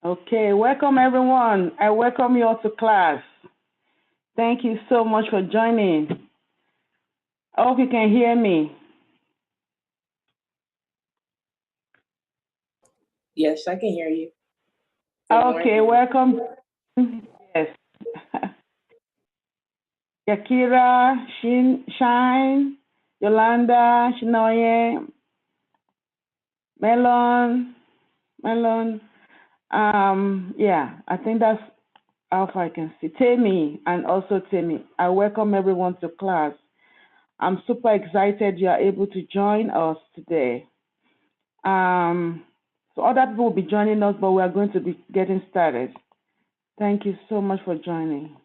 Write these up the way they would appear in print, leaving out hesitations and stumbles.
Okay, welcome everyone. I welcome you all to class. Thank you so much for joining. I hope you can hear me. Yes, I can hear you. Okay, welcome. Yes. Yakira, Shine, Yolanda, Shinoye, Melon. Yeah, I think that's how far I can see. Temi and also Temi. I welcome everyone to class. I'm super excited you are able to join us today. So other people will be joining us, but we are going to be getting started. Thank you so much for joining.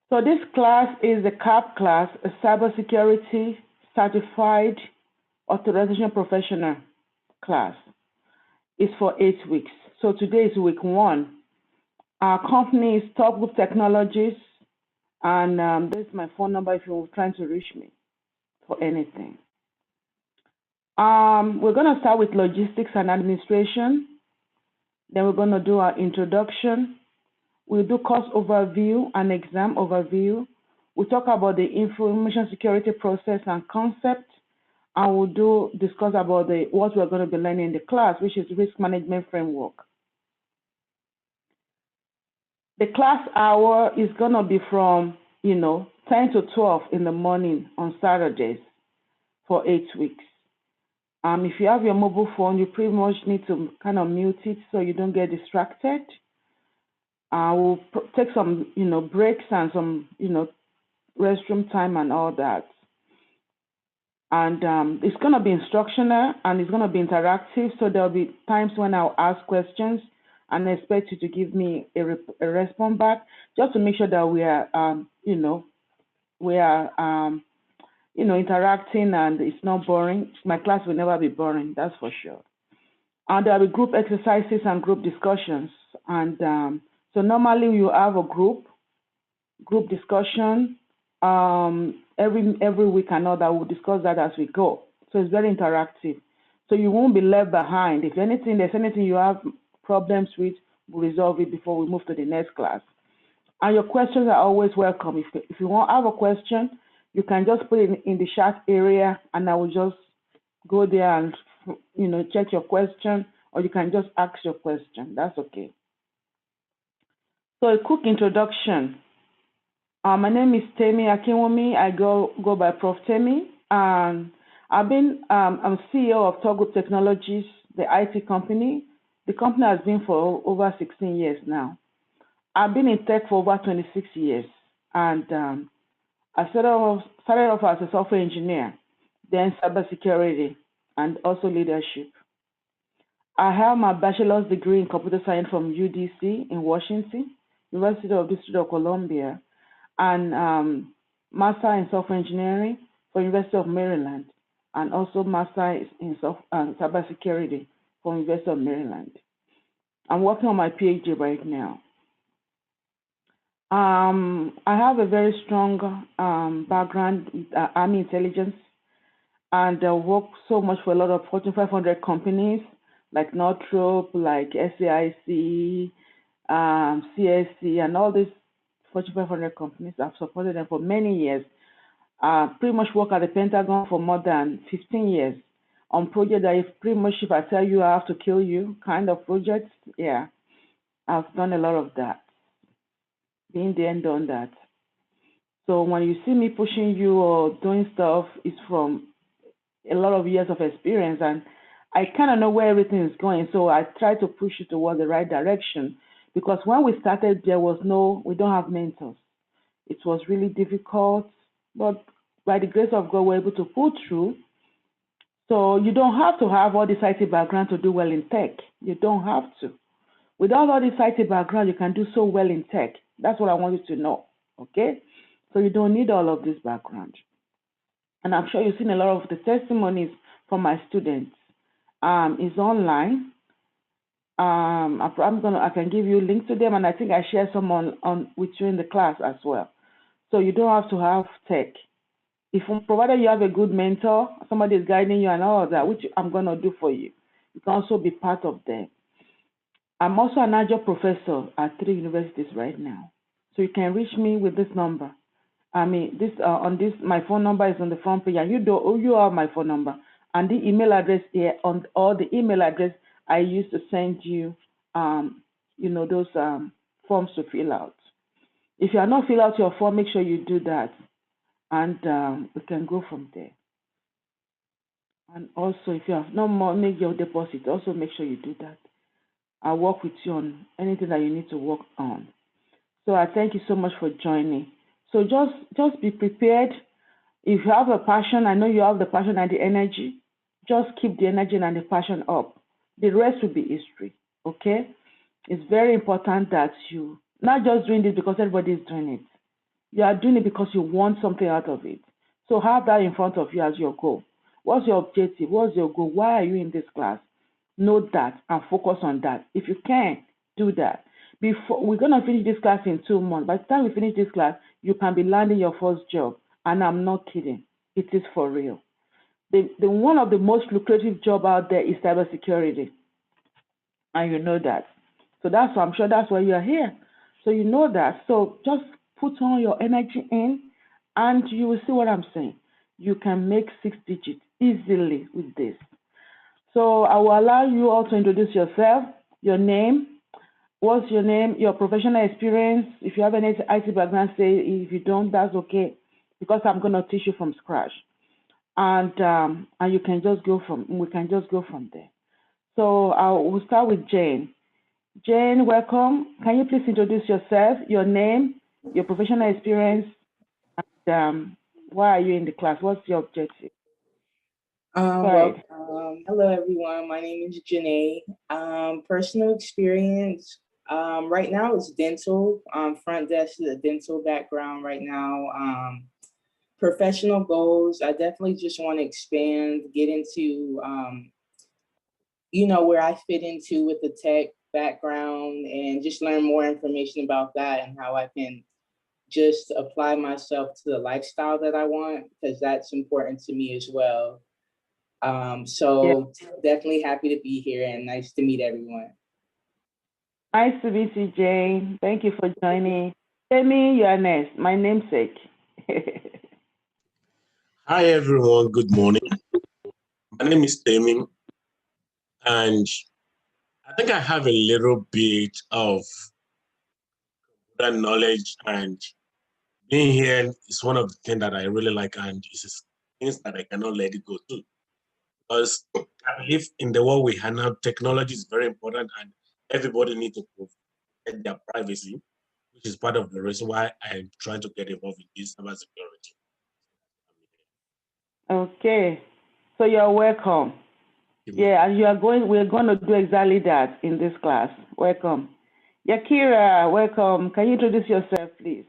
So this class is the CAP class, a Cybersecurity Certified Authorization Professional class. It's for 8 weeks. So today is week 1. Our company is Top Group Technologies, and this is my phone number if you're trying to reach me for anything. We're going to start with logistics and administration. Then we're going to do our introduction. We'll do course overview and exam overview. We'll talk about the information security process and concept, and we'll discuss about what we're going to be learning in the class, which is risk management framework. The class hour is going to be from 10 to 12 in the morning on Saturdays for 8 weeks. If you have your mobile phone, you pretty much need to kind of mute it so you don't get distracted. We'll take some, breaks and some, restroom time and all that. And it's going to be instructional and it's going to be interactive. So there'll be times when I'll ask questions and I expect you to give me a response back, just to make sure that we are, interacting and it's not boring. My class will never be boring, that's for sure. And there'll be group exercises and group discussions. And so normally you have a group discussion every week and all that. We'll discuss that as we go. So it's very interactive. So you won't be left behind. If there's anything you have problems with, we'll resolve it before we move to the next class. And your questions are always welcome. If you want to have a question, you can just put it in the chat area and I will just go there and check your question, or you can just ask your question. That's okay. So a quick introduction. My name is Temi Akinwumi. I go by Prof. Temi. I'm CEO of Top Group Technologies, the IT company. The company has been for over 16 years now. I've been in tech for over 26 years, and I started off as a software engineer, then cybersecurity, and also leadership. I have my bachelor's degree in computer science from UDC in Washington, University of District of Columbia, and master in software engineering for University of Maryland, and also master in cybersecurity from University of Maryland. I'm working on my PhD right now. I have a very strong background with Army intelligence, and I work so much for a lot of Fortune 500 companies like Northrop, like SAIC, CSC, and all these Fortune 500 companies. I've supported them for many years. Pretty much work at the Pentagon for more than 15 years on projects that pretty much, if I tell you I have to kill you kind of projects. Yeah, I've done a lot of that. Been there and done that. So when you see me pushing you or doing stuff, it's from a lot of years of experience, and I kind of know where everything is going. So I try to push you towards the right direction, because when we started, we don't have mentors. It was really difficult, but by the grace of God, we're able to pull through. So you don't have to have all this IT background to do well in tech. You don't have to. Without all this IT background, you can do so well in tech. That's what I want you to know, okay? So you don't need all of this background. And I'm sure you've seen a lot of the testimonies from my students. It's online. I can give you links to them, and I think I share some on with you in the class as well. So you don't have to have tech. Provided you have a good mentor, somebody is guiding you and all of that, which I'm going to do for you. You can also be part of them. I'm also an Adjunct Professor at 3 universities right now. So you can reach me with this number. My phone number is on the front page, and you have my phone number and the email address here or the email address I used to send you, those forms to fill out. If you are not fill out your form, make sure you do that, and we can go from there. And also, if you have no more, make your deposit. Also, make sure you do that. I'll work with you on anything that you need to work on. So I thank you so much for joining. So just be prepared. If you have a passion, I know you have the passion and the energy, just keep the energy and the passion up. The rest will be history, okay? It's very important that you not just doing this because everybody is doing it. You are doing it because you want something out of it. So have that in front of you as your goal. What's your objective? What's your goal? Why are you in this class? Note that and focus on that. If you can, do that. We're going to finish this class in 2 months. By the time we finish this class, you can be landing your first job. And I'm not kidding. It is for real. The one of the most lucrative job out there is cybersecurity. And you know that. So I'm sure that's why you're here. So you know that. So just put on your energy in, and you will see what I'm saying. You can make 6 digits easily with this. So I will allow you all to introduce yourself, your name. What's your name, your professional experience? If you have any IT background, say. If you don't, that's okay, because I'm going to teach you from scratch. And you can we can just go from there. So we'll start with Jane. Jane, welcome. Can you please introduce yourself, your name, your professional experience, and why are you in the class? What's your objective? Hello everyone. My name is Janae. Personal experience. Right now it's dental. Front desk is a dental background right now. Professional goals. I definitely just want to expand, get into, where I fit into with the tech background, and just learn more information about that and how I can just apply myself to the lifestyle that I want, because that's important to me as well. Definitely happy to be here and nice to meet everyone. Nice to meet you, Jane. Thank you for joining. Temi, you are next. My namesake. Hi, everyone. Good morning. My name is Temi, and I think I have a little bit of that knowledge, and being here is one of the things that I really like, and it's things that I cannot let it go to. Because I believe in the world we have now, technology is very important, and everybody needs to protect their privacy, which is part of the reason why I'm trying to get involved in this cybersecurity. Okay, so you're welcome. Yeah, and we're going to do exactly that in this class. Welcome. Yakira, welcome. Can you introduce yourself, please?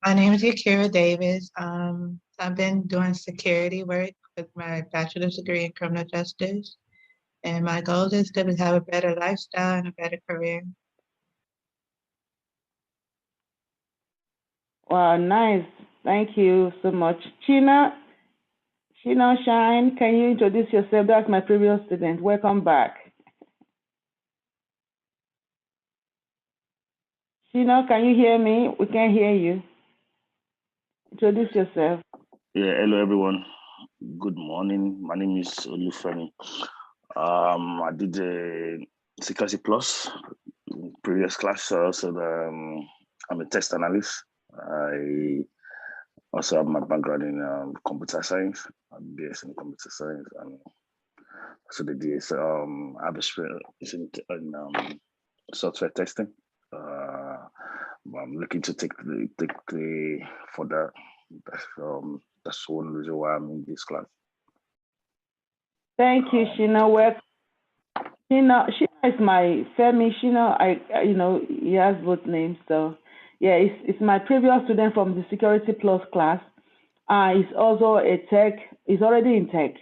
My name is Yakira Davis. I've been doing security work with my bachelor's degree in criminal justice, and my goal is to have a better lifestyle and a better career. Wow, nice. Thank you so much. Sheena Shine, can you introduce yourself? That's my previous student. Welcome back. Sheena, can you hear me? We can't hear you. Introduce yourself. Yeah, hello everyone. Good morning. My name is Olufemi. I did a Security Plus previous class, so I'm a test analyst. I also have my background in computer science. I'm BS in computer science, and so the DS. I have experience in software testing. I'm looking to take the further. That's one reason why I'm in this class. Thank you, Sheena. Sheena is my Femi. Sheena, he has both names. So, yeah, it's my previous student from the Security Plus class. He's also a tech. He's already in tech,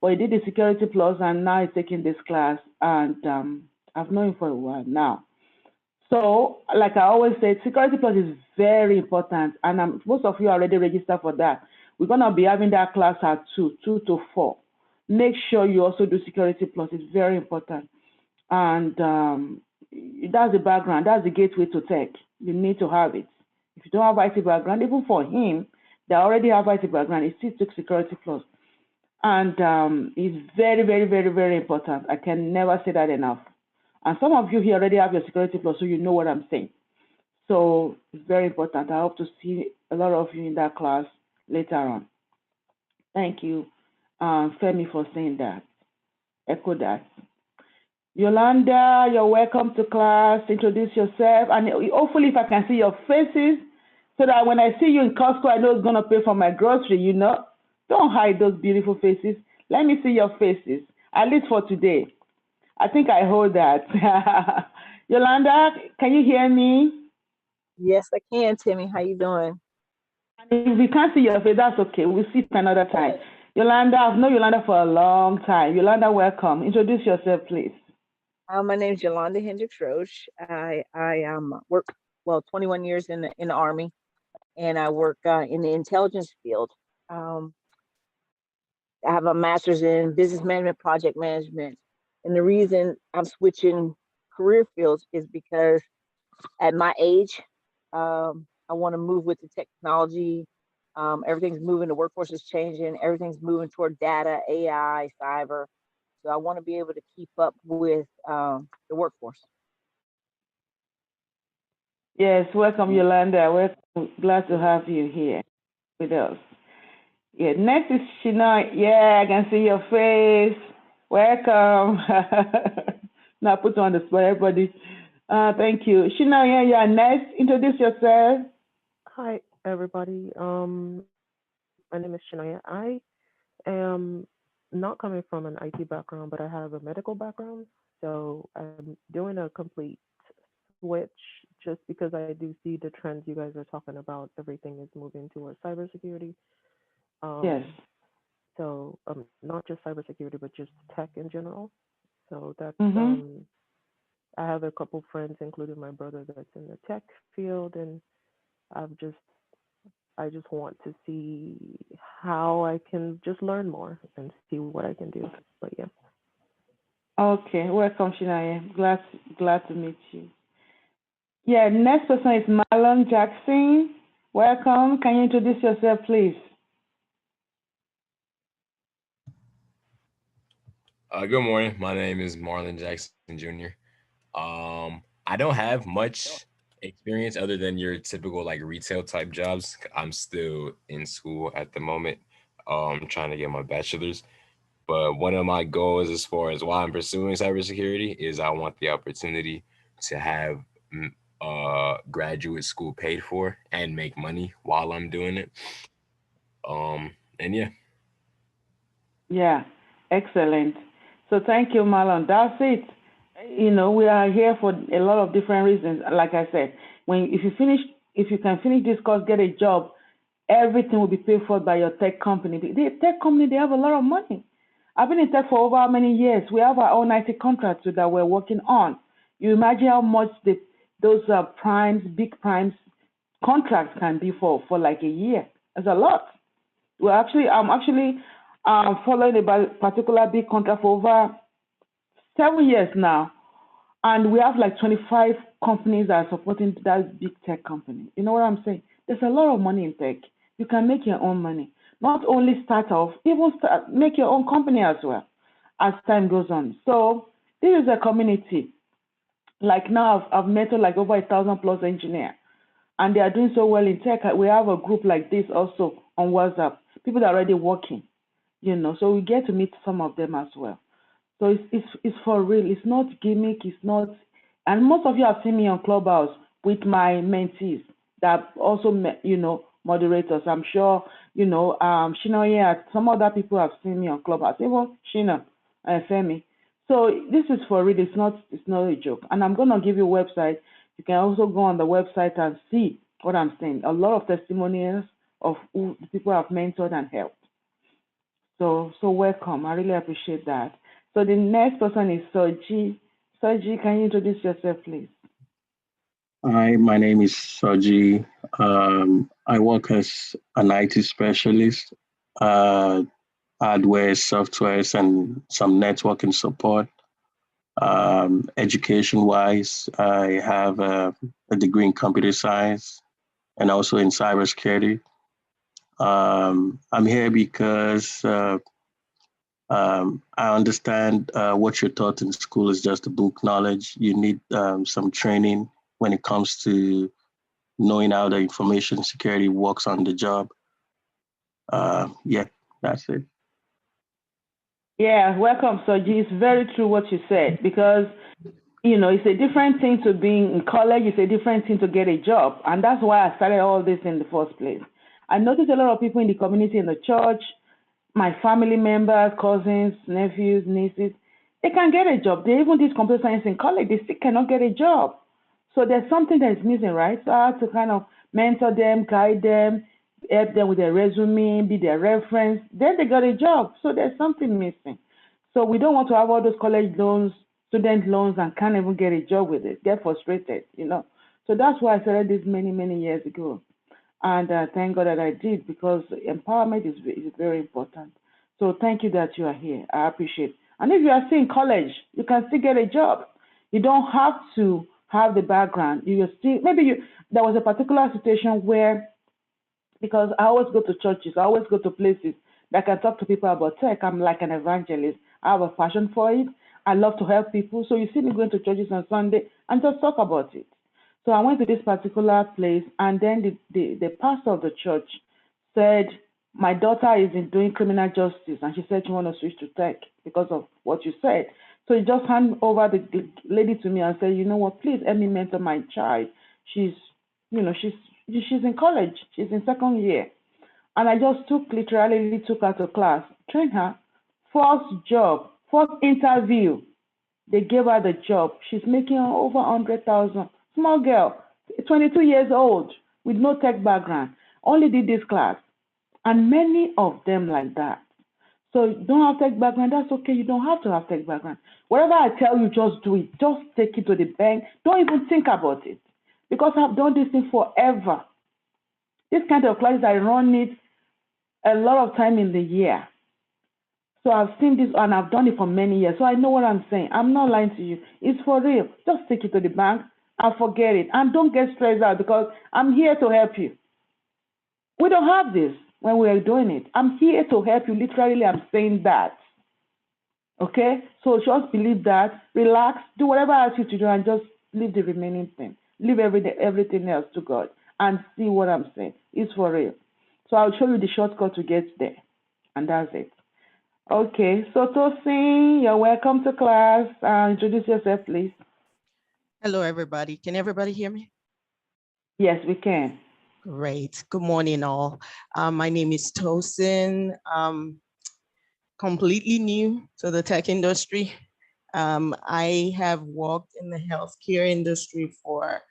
but he did the Security Plus, and now he's taking this class. and I've known him for a while now. So, like I always say, Security Plus is very important, and most of you are already registered for that. We're going to be having that class at 2 to 4. Make sure you also do Security Plus. It's very important. And that's the background. That's the gateway to tech. You need to have it. If you don't have IT background, even for him, they already have IT background. He still took Security Plus. And it's very, very, very, very important. I can never say that enough. And some of you here already have your Security Plus, so you know what I'm saying. So it's very important. I hope to see a lot of you in that class later on. Thank you, Femi, for saying that. Echo that. Yolanda, you're welcome to class. Introduce yourself. And hopefully if I can see your faces, so that when I see you in Costco, I know it's going to pay for my grocery, you know. Don't hide those beautiful faces. Let me see your faces, at least for today. I think I hold that. Yolanda, can you hear me? Yes, I can, Temi. How you doing? If we can't see your face, that's okay. We'll see it another time. Yolanda, I've known Yolanda for a long time. Yolanda, welcome. Introduce yourself, please. My name is Yolanda Hendricks Roche. I work 21 years in the Army, and I work in the intelligence field. I have a master's in business management, project management, and the reason I'm switching career fields is because at my age, I want to move with the technology. Everything's moving, the workforce is changing, everything's moving toward data, AI, cyber. So I want to be able to keep up with the workforce. Yes, welcome, Yolanda. We're glad to have you here with us. Yeah, next is Shina. Yeah, I can see your face. Welcome. Now put on the spot, everybody. Thank you. Shina, yeah, you're next. Introduce yourself. Hi, everybody. My name is Shania. I am not coming from an IT background, but I have a medical background. So I'm doing a complete switch just because I do see the trends you guys are talking about. Everything is moving towards cybersecurity. Yes. So not just cybersecurity, but just tech in general. So that's I have a couple friends, including my brother, that's in the tech field, and I just want to see how I can just learn more and see what I can do. But yeah. Okay, welcome, Shania. Glad to meet you. Yeah, next person is Marlon Jackson. Welcome. Can you introduce yourself, please? Good morning. My name is Marlon Jackson Jr. I don't have much experience other than your typical like retail type jobs. I'm still in school at the moment, trying to get my bachelor's. But one of my goals as far as why I'm pursuing cybersecurity is I want the opportunity to have graduate school paid for and make money while I'm doing it. And yeah. Yeah, excellent. So thank you, Marlon. That's it. You know, we are here for a lot of different reasons. Like I said, if you can finish this course, get a job, everything will be paid for by your tech company. The tech company, they have a lot of money. I've been in tech for over many years. We have our own IT contracts that we're working on. You imagine how much those big primes contracts can be for like a year. It's a lot. I'm actually following a particular big contract for over 7 years now. And we have like 25 companies that are supporting that big tech company. You know what I'm saying? There's a lot of money in tech. You can make your own money. Not only start off, even make your own company as well as time goes on. So this is a community. Like now, I've met like over 1,000+ engineers, and they are doing so well in tech. We have a group like this also on WhatsApp. People that are already working, you know. So we get to meet some of them as well. So it's for real. It's not gimmick. It's not. And most of you have seen me on Clubhouse with my mentees that also, you know, moderators. I'm sure, you know, Shina, some other people have seen me on Clubhouse. Even Shina and Femi. So this is for real. It's not a joke. And I'm gonna give you a website. You can also go on the website and see what I'm saying. A lot of testimonials of who the people I've mentored and helped. So welcome. I really appreciate that. So the next person is Soji. Soji, can you introduce yourself, please? Hi, my name is Soji. I work as an IT specialist, hardware, softwares, and some networking support. Education-wise, I have a degree in computer science and also in cybersecurity. I'm here because I understand what you're taught in school is just a book knowledge. You need some training when it comes to knowing how the information security works on the job. Yeah, that's it. Yeah, welcome, Soji. It's very true what you said, because it's a different thing to being in college. It's a different thing to get a job. And that's why I started all this in the first place. I noticed a lot of people in the community, in the church, my family members, cousins, nephews, nieces, they can get a job. They even did computer science in college. They still cannot get a job. So there's something that is missing, right? So I have to kind of mentor them, guide them, help them with their resume, be their reference. Then they got a job. So there's something missing. So we don't want to have all those college loans, student loans, and can't even get a job with it. Get frustrated, So that's why I started this many, many years ago. And thank God that I did, because empowerment is very important. So thank you that you are here. I appreciate it. And if you are still in college, you can still get a job. You don't have to have the background. You still, there was a particular situation where, because I always go to churches, I always go to places that I can talk to people about tech. I'm like an evangelist. I have a passion for it. I love to help people. So you see me going to churches on Sunday and just talk about it. So I went to this particular place, and then the pastor of the church said, my daughter is doing criminal justice, and she said she wants to switch to tech because of what you said. So he just handed over the lady to me and said, you know what, please help me mentor my child. She's in college. She's in second year. And I just literally took her to class, trained her. First job, first interview, they gave her the job. She's making over 100,000. Small girl, 22 years old, with no tech background, only did this class. And many of them like that. So you don't have tech background, that's okay. You don't have to have tech background. Whatever I tell you, just do it. Just take it to the bank. Don't even think about it. Because I've done this thing forever. This kind of classes, I run it a lot of time in the year. So I've seen this and I've done it for many years. So I know what I'm saying. I'm not lying to you. It's for real. Just take it to the bank and forget it. And don't get stressed out, because I'm here to help you. We don't have this when we are doing it. I'm here to help you. Literally, I'm saying that. Okay? So just believe that. Relax. Do whatever I ask you to do, and just leave the remaining thing. Leave everything else to God and see what I'm saying. It's for real. So I'll show you the shortcut to get there. And that's it. Okay. So Tosin, you're welcome to class. Introduce yourself, please. Hello, everybody. Can everybody hear me? Yes, we can. Great. Good morning, all. My name is Tosin. Completely new to the tech industry. I have worked in the healthcare industry for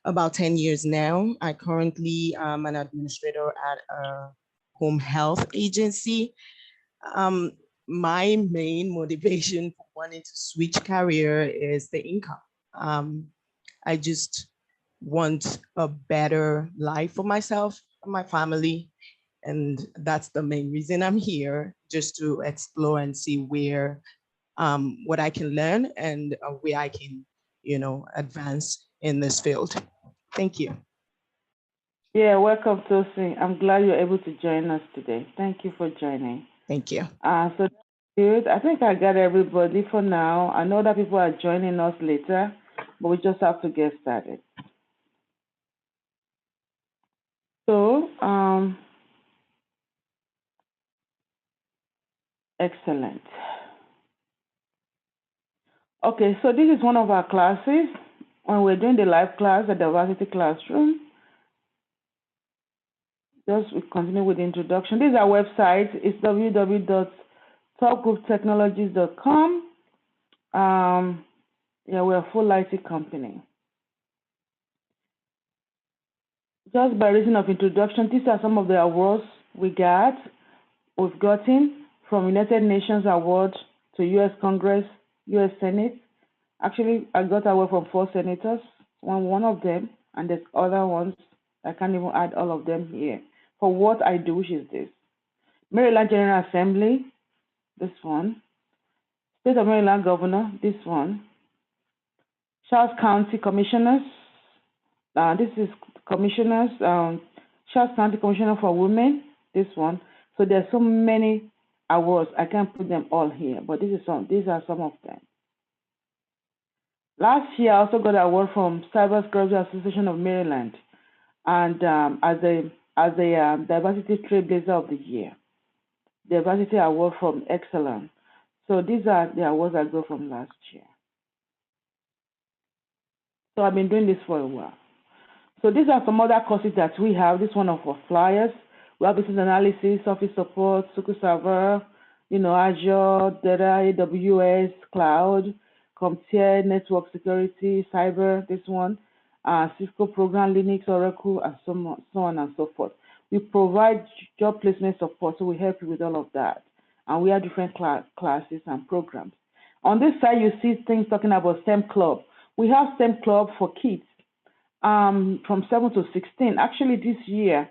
about 10 years now. I currently am an administrator at a home health agency. My main motivation for wanting to switch career is the income. I just want a better life for myself and my family. And that's the main reason I'm here, just to explore and see where, what I can learn and where I can, advance in this field. Thank you. Yeah, welcome, Tosin. I'm glad you're able to join us today. Thank you for joining. Thank you. So that's good. I think I got everybody for now. I know that people are joining us later, but we just have to get started. So, excellent. Okay, so this is one of our classes. When we're doing the live class, the diversity classroom, just we continue with the introduction. This is our website. It's www.topgrouptechnologies.com. Yeah, we're a full IT company. Just by reason of introduction, these are some of the awards we've gotten from United Nations Award to U.S. Congress, U.S. Senate. Actually, I got award from 4 senators, one of them, and there's other ones. I can't even add all of them here. For what I do, which is this. Maryland General Assembly, this one. State of Maryland Governor, this one. Charles County Commissioners, this is Commissioners, Charles County Commissioner for Women, this one. So there's so many awards, I can't put them all here, but these are some of them. Last year, I also got an award from Cybersecurity Association of Maryland, and as a Diversity Trailblazer of the Year, Diversity Award from Excellence. So these are the awards I got from last year. So I've been doing this for a while. So these are some other courses that we have. This one of our flyers. We have business analysis, office support, SQL Server, Azure, data, AWS, cloud, CompTIA, network security, cyber, this one, Cisco program, Linux, Oracle, and so on and so forth. We provide job placement support, so we help you with all of that. And we have different classes and programs. On this side, you see things talking about STEM Club. We have STEM Club for kids from 7 to 16. Actually, this year,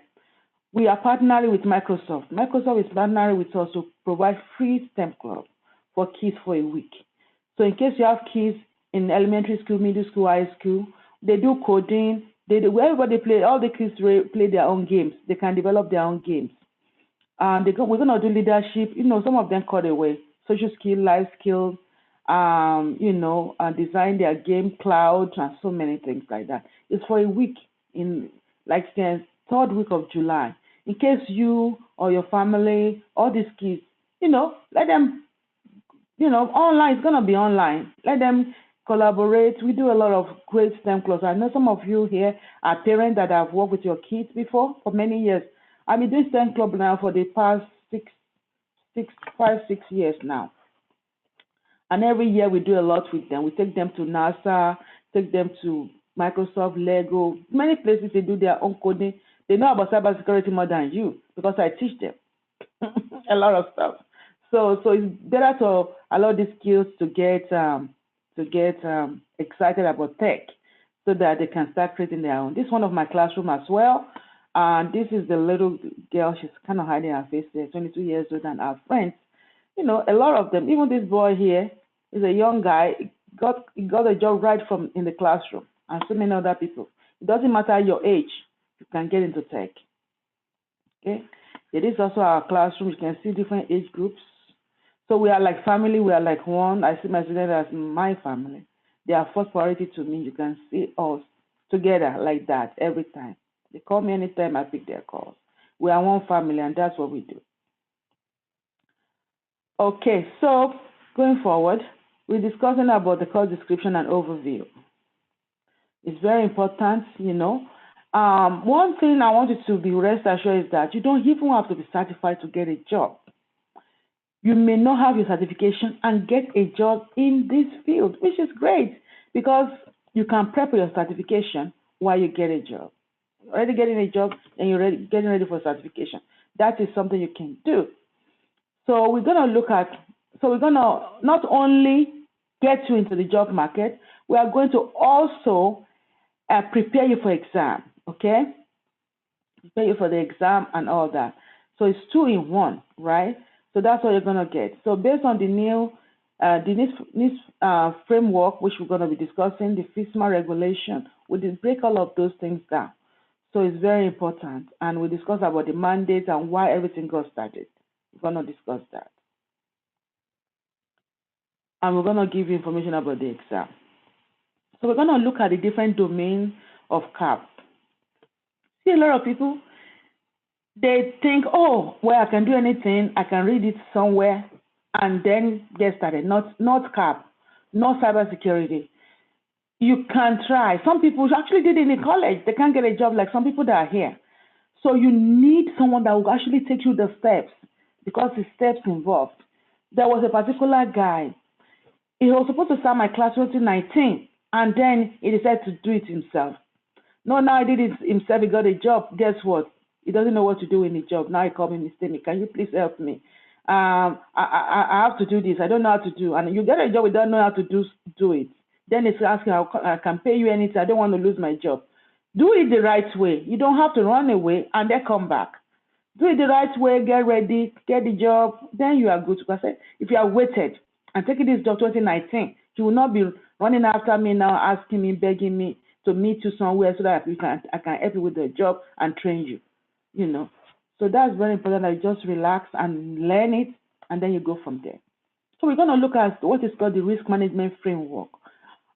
we are partnering with Microsoft. Microsoft is partnering with us to provide free STEM Club for kids for a week. So in case you have kids in elementary school, middle school, high school, they do coding. Everybody play, all the kids play their own games. They can develop their own games. We're going to do leadership. Some of them cut away. Social skill, life skills, design their game, cloud, and so many things like that. It's for a week in the 3rd week of July. In case you or your family, all these kids, let them, online, it's going to be online. Let them collaborate. We do a lot of great STEM clubs. I know some of you here are parents that have worked with your kids before for many years. I've been doing STEM club now for the past 6 years now. And every year we do a lot with them. We take them to NASA, take them to Microsoft, Lego, many places they do their own coding. They know about cybersecurity more than you because I teach them a lot of stuff. So it's better to allow these skills to get excited about tech so that they can start creating their own. This is one of my classroom as well. And this is the little girl. She's kind of hiding her face there, 22 years old, and our friends. A lot of them, even this boy here is a young guy, he got a job right from in the classroom, and so many other people. It doesn't matter your age, you can get into tech. Okay, it is also our classroom. You can see different age groups. So we are like family, we are like one. I see my students as my family. They are first priority to me. You can see us together like that every time. They call me anytime I pick their calls. We are one family, and that's what we do. Okay, so going forward, we're discussing about the course description and overview. It's very important, One thing I want you to be rest assured is that you don't even have to be certified to get a job. You may not have your certification and get a job in this field, which is great because you can prep for your certification while you get a job. You're already getting a job and you're getting ready for certification. That is something you can do. So we're going to not only get you into the job market, we are going to also prepare you for exam, okay? Prepare you for the exam and all that. So it's 2 in 1, right? So that's what you're going to get. So based on the new NIST framework, which we're going to be discussing, the FISMA regulation, we did break all of those things down. So it's very important. And we discuss about the mandate and why everything got started. We're going to discuss that. And we're going to give you information about the exam. So we're going to look at the different domains of CAP. See, a lot of people, they think, oh, well, I can do anything. I can read it somewhere and then get started. Not CAP, not cybersecurity. You can try. Some people actually did it in college. They can't get a job like some people that are here. So you need someone that will actually take you the steps because the steps involved. There was a particular guy. He was supposed to start my class in 2019, and then he decided to do it himself. No, now he did it himself. He got a job. Guess what? He doesn't know what to do in the job. Now he called me, Miss Temi, can you please help me? I have to do this. I don't know how to do. And you get a job, you don't know how to do it. Then it's asking, I can pay you anything. I don't want to lose my job. Do it the right way. You don't have to run away and then come back. Do it the right way, get ready, get the job, then you are good. Because if you are waited and taking this job 2019, you will not be running after me now, asking me, begging me to meet you somewhere so that I can help you with the job and train you, you know. So that's very important that you just relax and learn it, and then you go from there. So we're going to look at what is called the risk management framework.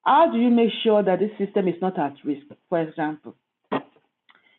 How do you make sure that this system is not at risk? For example,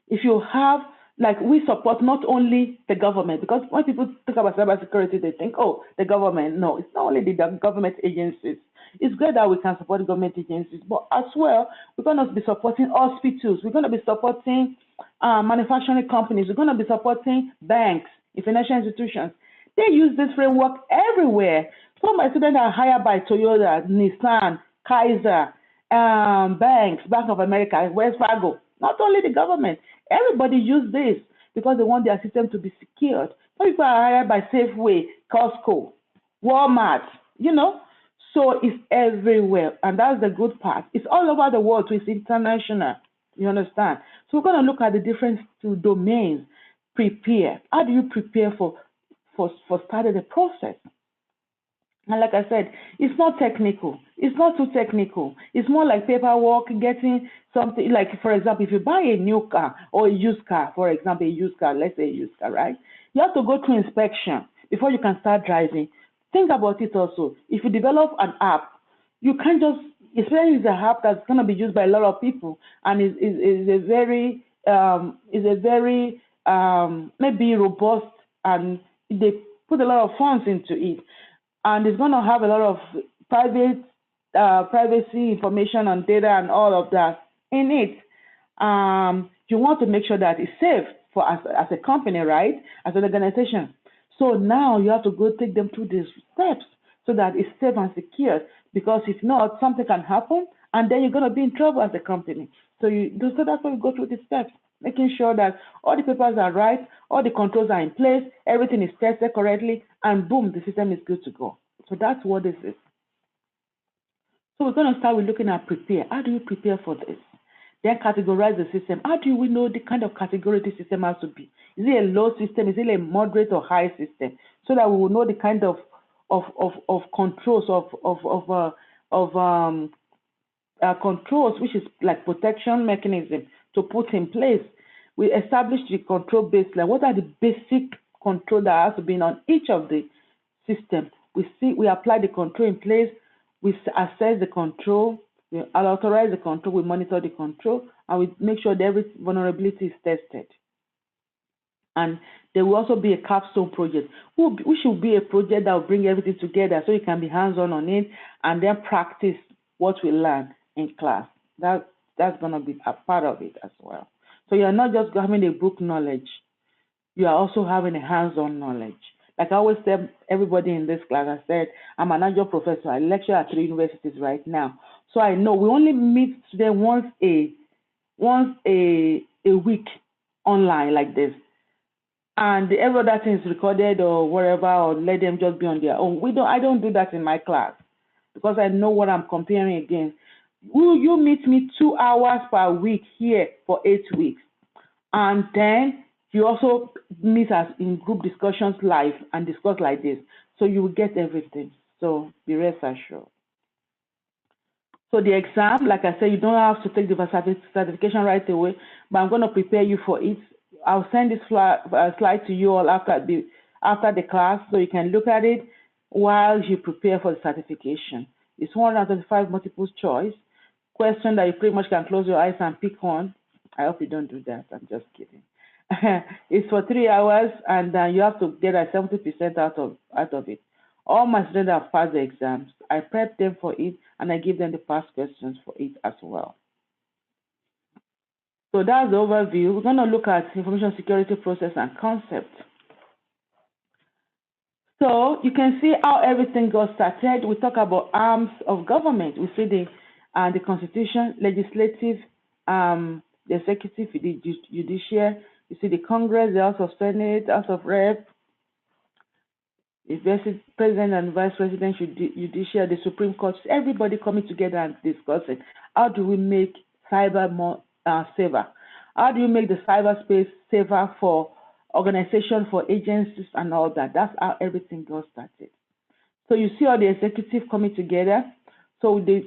if you have, like, we support not only the government, because when people talk about cybersecurity, they think, oh, the government. No, it's not only the government agencies. It's great that we can support government agencies, but as well, we're going to be supporting hospitals. We're going to be supporting manufacturing companies. We're going to be supporting banks, financial institutions. They use this framework everywhere. Some of my students are hired by Toyota, Nissan, Kaiser, banks, Bank of America, Wells Fargo. Not only the government. Everybody use this because they want their system to be secured. Some people are hired by Safeway, Costco, Walmart, you know. So it's everywhere, and that's the good part. It's all over the world, so it's international. You understand? So we're going to look at the different two domains. Prepare. How do you prepare for starting the process? And like I said, it's not technical. It's not too technical. It's more like paperwork, getting something, like, for example, if you buy a new car or a used car, for example, a used car, let's say a used car, right? You have to go through inspection before you can start driving. Think about it also. If you develop an app, you can't just, especially if it's an app that's going to be used by a lot of people and is a very, maybe robust, and they put a lot of funds into it. And it's going to have a lot of privacy information and data and all of that in it. You want to make sure that it's safe for as a company, right? As an organization. So now you have to go take them through these steps so that it's safe and secure. Because if not, something can happen, and then you're going to be in trouble as a company. So that's why you go through these steps, making sure that all the papers are right, all the controls are in place, everything is tested correctly, and boom, the system is good to go. So that's what this is. So we're going to start with looking at prepare. How do you prepare for this? Then categorize the system. How do we know the kind of category the system has to be? Is it a low system? Is it a moderate or high system? So that we will know the kind of controls controls, which is like protection mechanism to put in place. We establish the control baseline. What are the basic control that has to be on each of the systems? We apply the control in place. We assess the control. We authorize the control. We monitor the control, and we make sure that every vulnerability is tested. And there will also be a capstone project, which will be a project that will bring everything together so you can be hands-on it and then practice what we learn in class. That's going to be a part of it as well. So you're not just having a book knowledge. You are also having a hands-on knowledge. Like I always tell everybody in this class, I said, I'm an adjunct professor. I lecture at 3 universities right now. So I know we only meet students once a week online like this. And every other thing is recorded or whatever, or let them just be on their own. I don't do that in my class because I know what I'm comparing against. You meet me 2 hours per week here for 8 weeks. And then you also meet us in group discussions live and discuss like this. So you will get everything. So be rest assured. So the exam, like I said, you don't have to take the certification right away, but I'm going to prepare you for it. I'll send this slide to you all after the class so you can look at it while you prepare for the certification. It's 125 multiple choice question that you pretty much can close your eyes and pick one. I hope you don't do that. I'm just kidding. It's for 3 hours, and you have to get a 70% out of it. All my students have passed the exams. I prep them for it, and I give them the past questions for it as well. So that's the overview. We're going to look at information security process and concept. So you can see how everything got started. We talk about arms of government. We see the Constitution, legislative, the executive, the judiciary. You see the Congress, the House of Senate, House of Rep. the President and Vice President, Judiciary, the Supreme Court, everybody coming together and discussing how do we make cyber more safer? How do you make the cyberspace safer for organizations, for agencies, and all that? That's how everything got started. So you see all the executive coming together. So they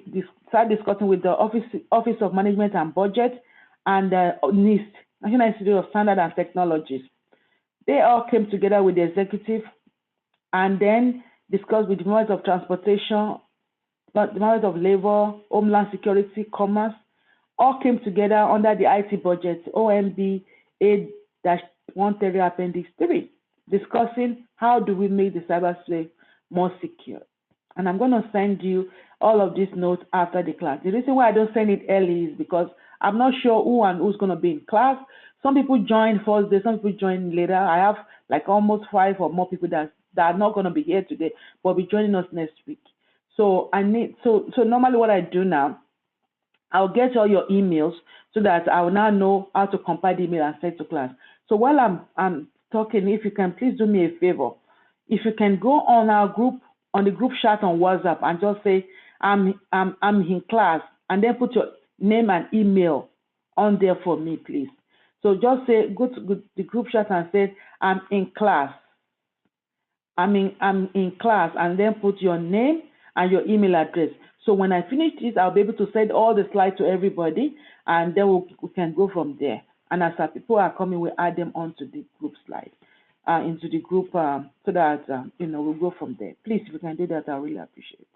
start discussing with the Office of Management and Budget and NIST, National Institute of Standards and Technologies. They all came together with the executive and then discussed with the Department of Transportation, the Department of Labor, Homeland Security, Commerce, all came together under the IT budget, OMB 8-130 Appendix 3, discussing how do we make the cyberspace more secure. And I'm going to send you all of these notes after the class. The reason why I don't send it early is because I'm not sure who and who's going to be in class. Some people join first day, some people join later. I have like almost 5 or more people that are not going to be here today, but will be joining us next week. So so normally what I do now, I'll get all your emails so that I will now know how to compile the email and send to class. So while I'm talking, if you can please do me a favor, if you can go on our group, on the group chat on WhatsApp and just say I'm in class, and then put your name and email on there for me, please. So just say, go to the group chat and say I'm in class. I'm in class, and then put your name and your email address. So when I finish this, I'll be able to send all the slides to everybody, and then we can go from there. And as our people are coming, we'll add them onto the group slide, into the group, so that we'll go from there. Please, if you can do that, I really appreciate it.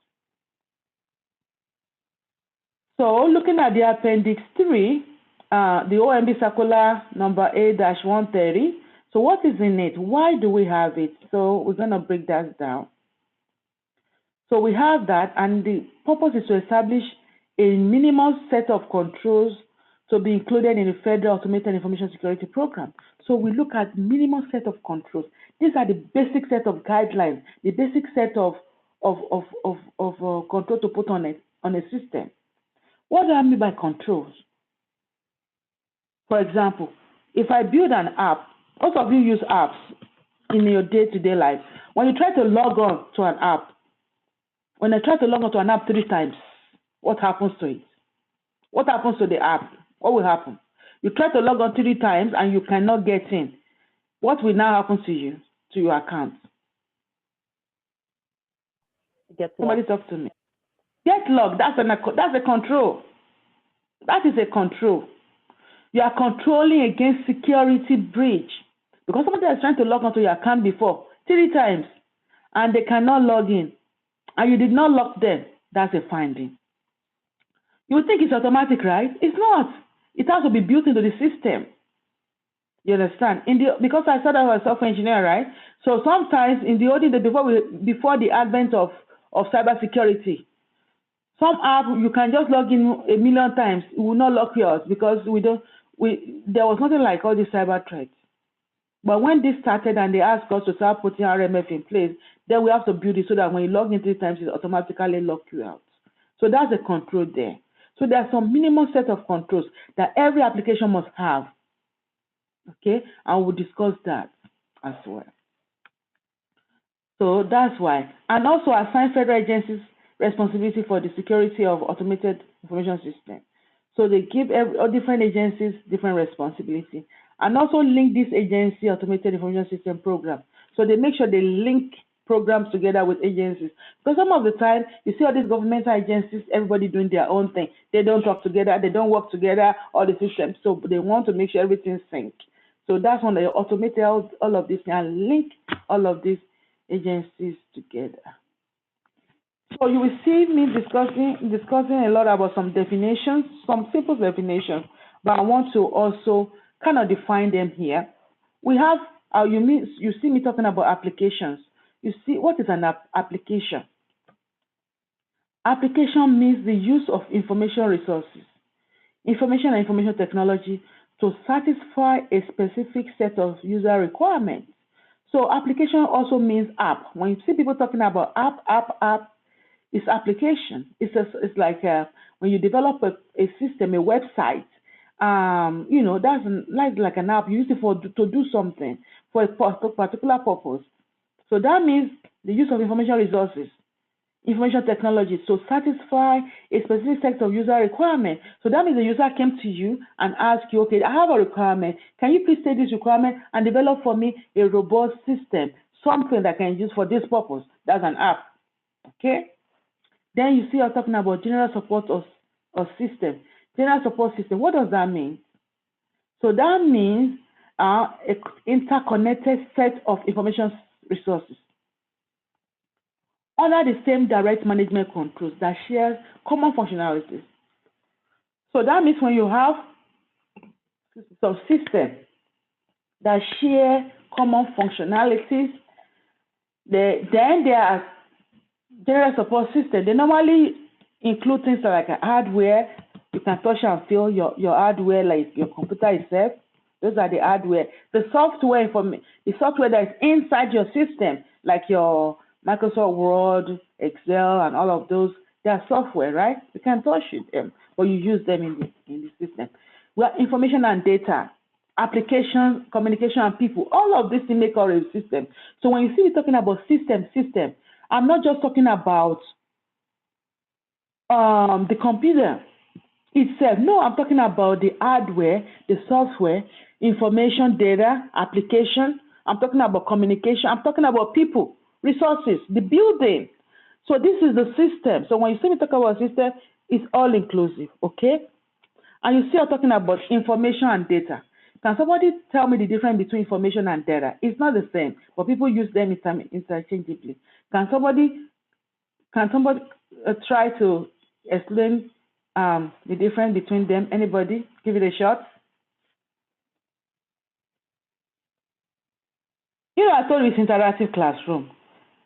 So looking at the Appendix 3, the OMB Circular number 8-130. So what is in it? Why do we have it? So we're going to break that down. So we have that, and the purpose is to establish a minimum set of controls to be included in the Federal Automated Information Security Program. So we look at minimum set of controls. These are the basic set of guidelines, the basic set of control to put on a system. What do I mean by controls? For example, if I build an app, most of you use apps in your day-to-day life. When you try to log on to an app, when I try to log on to an app 3 times, what happens to it? What happens to the app? What will happen? You try to log on 3 times and you cannot get in. What will now happen to you, to your account? Somebody talk to me. Get logged. That's a control. That is a control. You are controlling against security breach. Because somebody is trying to log onto your account before 3 times and they cannot log in, and you did not lock them, that's a finding. You would think it's automatic, right? It's not. It has to be built into the system. You understand? Because I started as a software engineer, right? So sometimes in the olden days, before the advent of cybersecurity, some app you can just log in 1,000,000 times, it will not lock yours because there was nothing like all these cyber threats. But when this started and they asked us to start putting RMF in place, then we have to build it so that when you log in 3 times, it automatically lock you out. So that's a control there. So there are some minimum set of controls that every application must have. Okay, and we'll discuss that as well. So that's why. And also assign federal agencies responsibility for the security of automated information system. So they give all different agencies different responsibility. And also link this agency automated information system program. So they make sure they link programs together with agencies. Because some of the time, you see all these governmental agencies, everybody doing their own thing. They don't talk together, they don't work together, all the systems. So they want to make sure everything's synced. So that's when they automate all of this and link all of these agencies together. So you will see me discussing a lot about some definitions, some simple definitions, but I want to also kind of define them here. We have, you see me talking about applications. You see, what is an application? Application means the use of information resources, information and information technology to satisfy a specific set of user requirements. So application also means app. When you see people talking about app, it's application. It's like when you develop a system, a website, that's like an app. You use it to do something for a particular purpose. So that means the use of information resources, information technology to satisfy a specific set of user requirement. So that means the user came to you and asked you, okay, I have a requirement. Can you please take this requirement and develop for me a robust system, something that I can use for this purpose? That's an app, okay? Then you see us talking about general support of system. General support system, what does that mean? So that means an interconnected set of information resources under the same direct management controls that share common functionalities. So that means when you have some systems that share common functionalities, then there are general support systems. They normally include things like hardware. You can touch and feel your hardware, like your computer itself. Those are the hardware. The software that is inside your system, like your Microsoft Word, Excel, and all of those, they are software, right? You can touch them, but you use them in the system. We have information and data, applications, communication, and people. All of these things make our system. So when you see me talking about system, I'm not just talking about the computer itself. No, I'm talking about the hardware, the software, information, data, application. I'm talking about communication. I'm talking about people, resources, the building. So this is the system. So when you see me talk about system, it's all inclusive, okay? And you see I'm talking about information and data. Can somebody tell me the difference between information and data? It's not the same, but people use them interchangeably. Can somebody try to explain the difference between them? Anybody? Give it a shot. You know, I told you it's interactive classroom.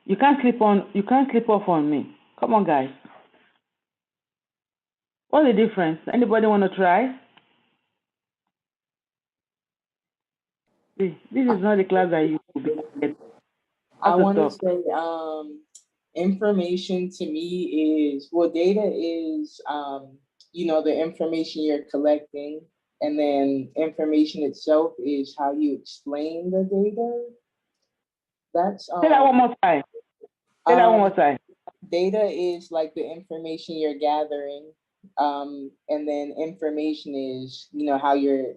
You can't slip off on me. Come on, guys. What's the difference? Anybody want to try? See, this is not the class that you will be. I want to say information to me is, well, data is, you know, the information you're collecting, and then information itself is how you explain the data. That's say that one more time. Say that one more time. Data is like the information you're gathering, and then information is, you know, how you're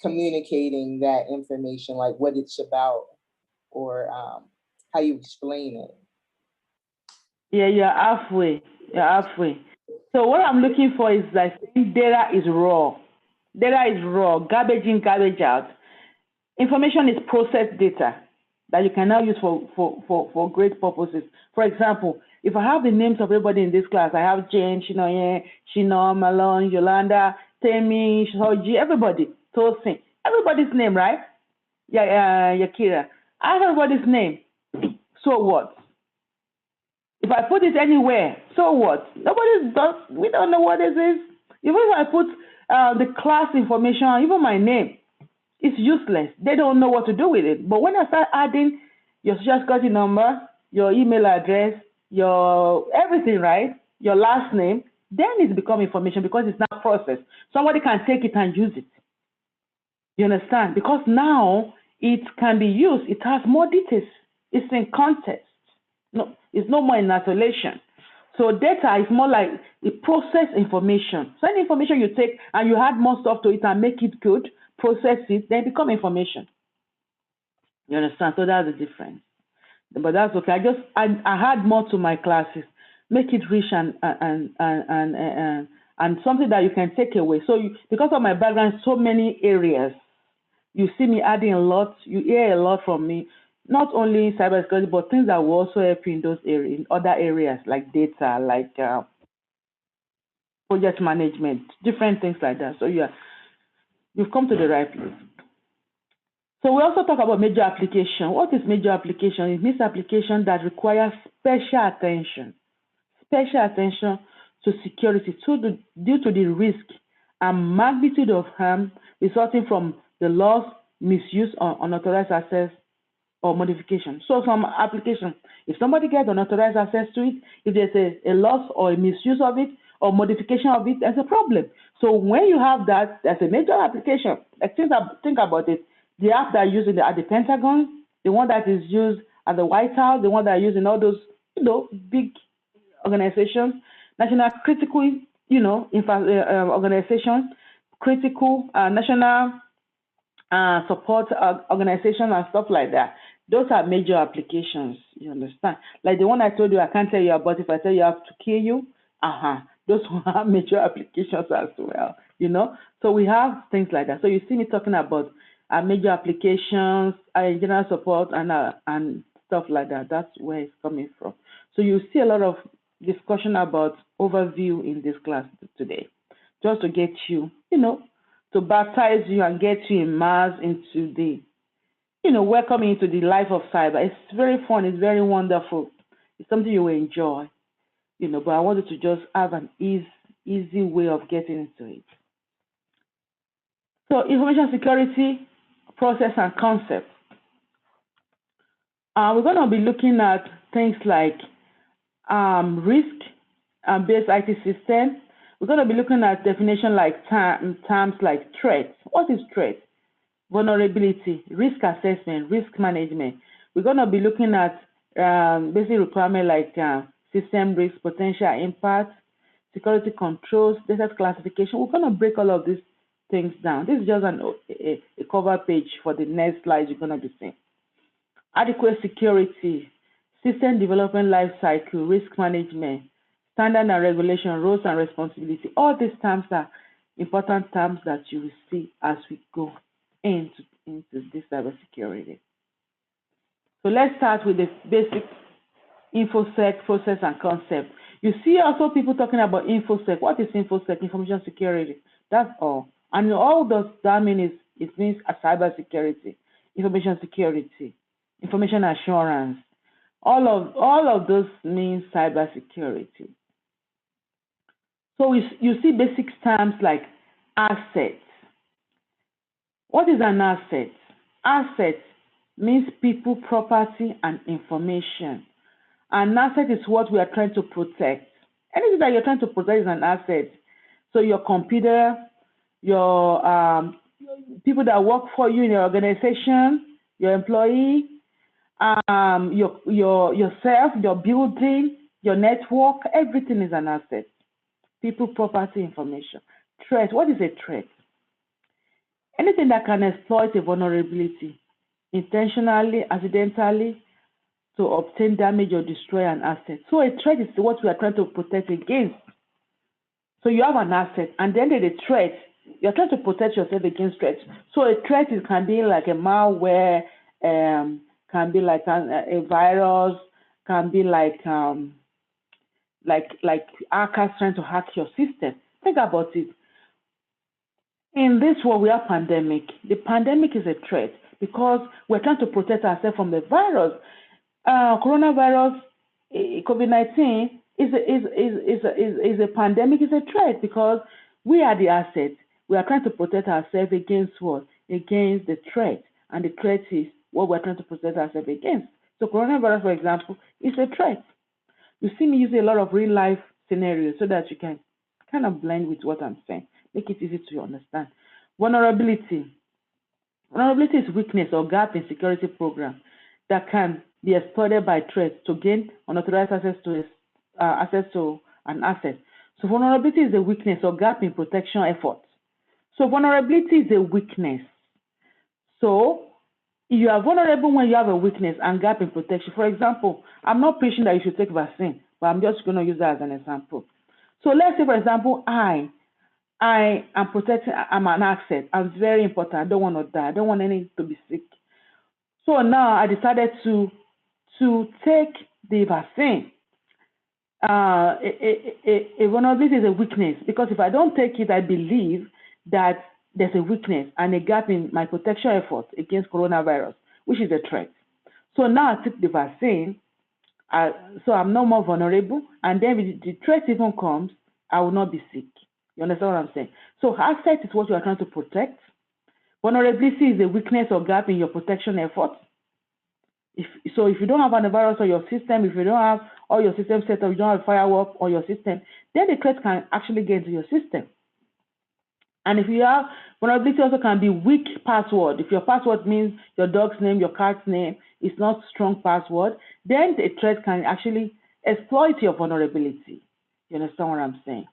communicating that information, like what it's about, or how you explain it. Yeah, you're halfway. So what I'm looking for is like data is raw. Data is raw, garbage in, garbage out. Information is processed data that you can now use for great purposes. For example, if I have the names of everybody in this class, I have Jane, Shinoye, Shino, Malone, Yolanda, Temi, Shoji, everybody, Tosin, everybody's name, right? Yeah, Yakira. I have everybody's name. So what? If I put it anywhere, so what? We don't know what this is. Even if I put the class information, even my name, it's useless. They don't know what to do with it. But when I start adding your social security number, your email address, your everything, right? Your last name, then it's become information because it's now processed. Somebody can take it and use it. You understand? Because now it can be used. It has more details. It's in context. No, it's no more in isolation. So data is more like the process information. So any information you take and you add more stuff to it and make it good, process it, then become information. You understand? So that's the difference. But that's okay. I add more to my classes, make it rich and something that you can take away. So because of my background, so many areas, you see me adding a lot. You hear a lot from me. Not only cybersecurity, but things that will also help you in those areas, in other areas like data, like project management, different things like that. So you've come to the right place. So we also talk about major application. What is major application? It means application that requires special attention to security due to the risk and magnitude of harm resulting from the loss, misuse, or unauthorized access or modification. So from application, if somebody gets unauthorized access to it, if there's a loss or a misuse of it or modification of it, there's a problem. So when you have that, there's a major application. Like think about it. The app that are used at the Pentagon, the one that is used at the White House, the one that are using all those, big organizations, national critical, organizations, critical national support organizations and stuff like that. Those are major applications, you understand? Like the one I told you, I can't tell you about. If I tell you I have to kill you, those are major applications as well, So we have things like that. So you see me talking about major applications, general support, and stuff like that. That's where it's coming from. So you see a lot of discussion about overview in this class today, just to get you, to baptize you and get you immersed into the, welcome into the life of cyber. It's very fun. It's very wonderful. It's something you will enjoy, but I wanted to just have an easy way of getting into it. So information security, process and concept. We're going to be looking at things like risk-based IT system. We're going to be looking at definition like terms like threat. What is threat? Vulnerability, risk assessment, risk management. We're going to be looking at basic requirements like system risk, potential impact, security controls, data classification. We're going to break all of these things down. This is just a cover page for the next slides you're going to be seeing. Adequate security, system development lifecycle, risk management, standard and regulation, roles and responsibility. All these terms are important terms that you will see as we go into this cybersecurity. So let's start with the basic InfoSec process and concept. You see also people talking about InfoSec. What is InfoSec? Information security. That's all. And all that mean is it means a cybersecurity, information security, information assurance. All of those mean cybersecurity. So you see basic terms like assets. What is an asset? Asset means people, property, and information. An asset is what we are trying to protect. Anything that you're trying to protect is an asset. So your computer, your people that work for you in your organization, your employee, yourself, your building, your network, everything is an asset. People, property, information. Threat. What is a threat? Anything that can exploit a vulnerability intentionally, accidentally, to obtain damage or destroy an asset. So a threat is what we are trying to protect against. So you have an asset, and then there's a threat. You're trying to protect yourself against threats. So a threat can be like a malware, can be like a virus, can be like hackers trying to hack your system. Think about it. In this world, we have pandemic. The pandemic is a threat because we're trying to protect ourselves from the virus. Coronavirus, COVID-19 is a pandemic, is a threat because we are the asset. We are trying to protect ourselves against what? Against the threat. And the threat is what we're trying to protect ourselves against. So coronavirus, for example, is a threat. You see me using a lot of real life scenarios so that you can kind of blend with what I'm saying. Make it easy to understand. Vulnerability. Vulnerability is weakness or gap in security program that can be exploited by threats to gain unauthorized access to an asset. So vulnerability is a weakness or gap in protection efforts. So vulnerability is a weakness. So you are vulnerable when you have a weakness and gap in protection. For example, I'm not preaching that you should take vaccine, but I'm just going to use that as an example. So let's say, for example, I am protecting, I'm an asset. I'm very important. I don't want to die. I don't want any to be sick. So now I decided to take the vaccine. A vulnerability is a weakness because if I don't take it, I believe that there's a weakness and a gap in my protection efforts against coronavirus, which is a threat. So now I took the vaccine, so I'm no more vulnerable, and then if the threat even comes, I will not be sick. You understand what I'm saying? So asset is what you are trying to protect. Vulnerability is a weakness or gap in your protection efforts. If you don't have antivirus on your system, if you don't have all your system set up, you don't have firewall on your system, then the threat can actually get into your system. And if you have vulnerability, also can be weak password. If your password means your dog's name, your cat's name, it's not strong password, then the threat can actually exploit your vulnerability. You understand what I'm saying?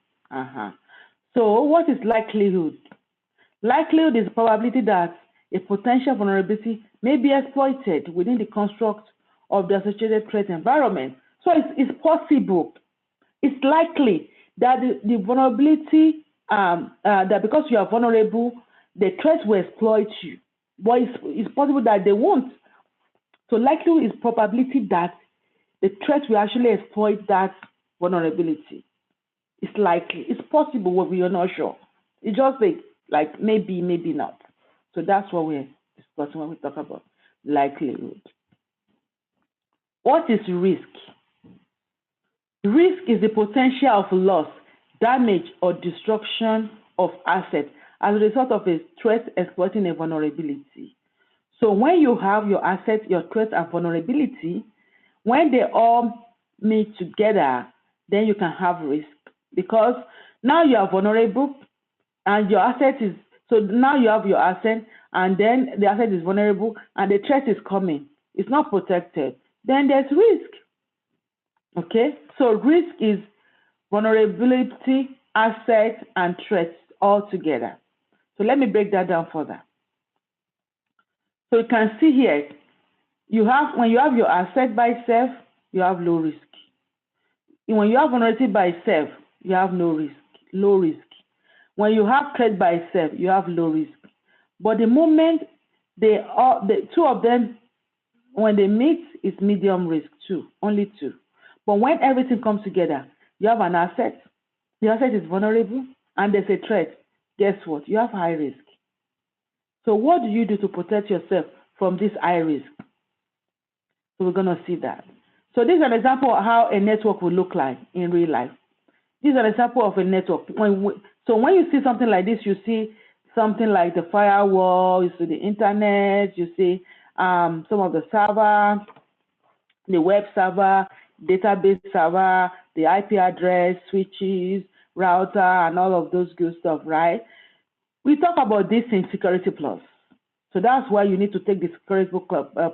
So what is likelihood? Likelihood is the probability that a potential vulnerability may be exploited within the construct of the associated threat environment. So it's possible. It's likely that the vulnerability, that because you are vulnerable, the threat will exploit you. But it's possible that they won't. So likelihood is probability that the threat will actually exploit that vulnerability. It's likely. It's possible, but we are not sure. It's just like maybe, maybe not. So that's what we're discussing when we talk about likelihood. What is risk? Risk is the potential of loss, damage, or destruction of assets as a result of a threat exploiting a vulnerability. So when you have your assets, your threat, and vulnerability, when they all meet together, then you can have risk, because now you are vulnerable and your asset is, so now you have your asset and then the asset is vulnerable and the threat is coming. It's not protected. Then there's risk. Okay, so risk is vulnerability, asset, and threats all together. So let me break that down further. So you can see here, you have, when you have your asset by itself, you have low risk. When you have vulnerability by itself, you have no risk, low risk. When you have threat by itself, you have low risk. But the moment the two of them, when they meet, it's medium risk too, only two. But when everything comes together, you have an asset, the asset is vulnerable, and there's a threat. Guess what? You have high risk. So what do you do to protect yourself from this high risk? So we're going to see that. So this is an example of how a network will look like in real life. This is an example of a network. So when you see something like this, you see something like the firewall, you see the internet, you see some of the server, the web server, database server, the IP address, switches, router, and all of those good stuff, right? We talk about this in Security Plus. So that's why you need to take the Security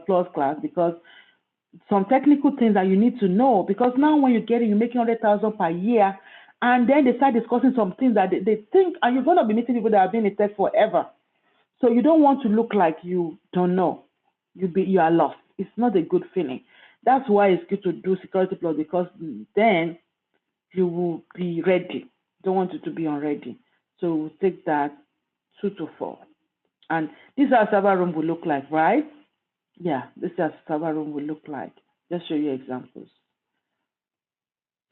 Plus class, because some technical things that you need to know, because now when you get it, you're making 100,000 per year, and then they start discussing some things that they think, and you're going to be meeting people that have been in tech forever. So you don't want to look like you don't know. You are lost. It's not a good feeling. That's why it's good to do Security Plus, because then you will be ready. Don't want you to be unready. So we'll take that 2 to 4. And this is how server room will look like, right? Yeah, this is how server room will look like. Just show you examples.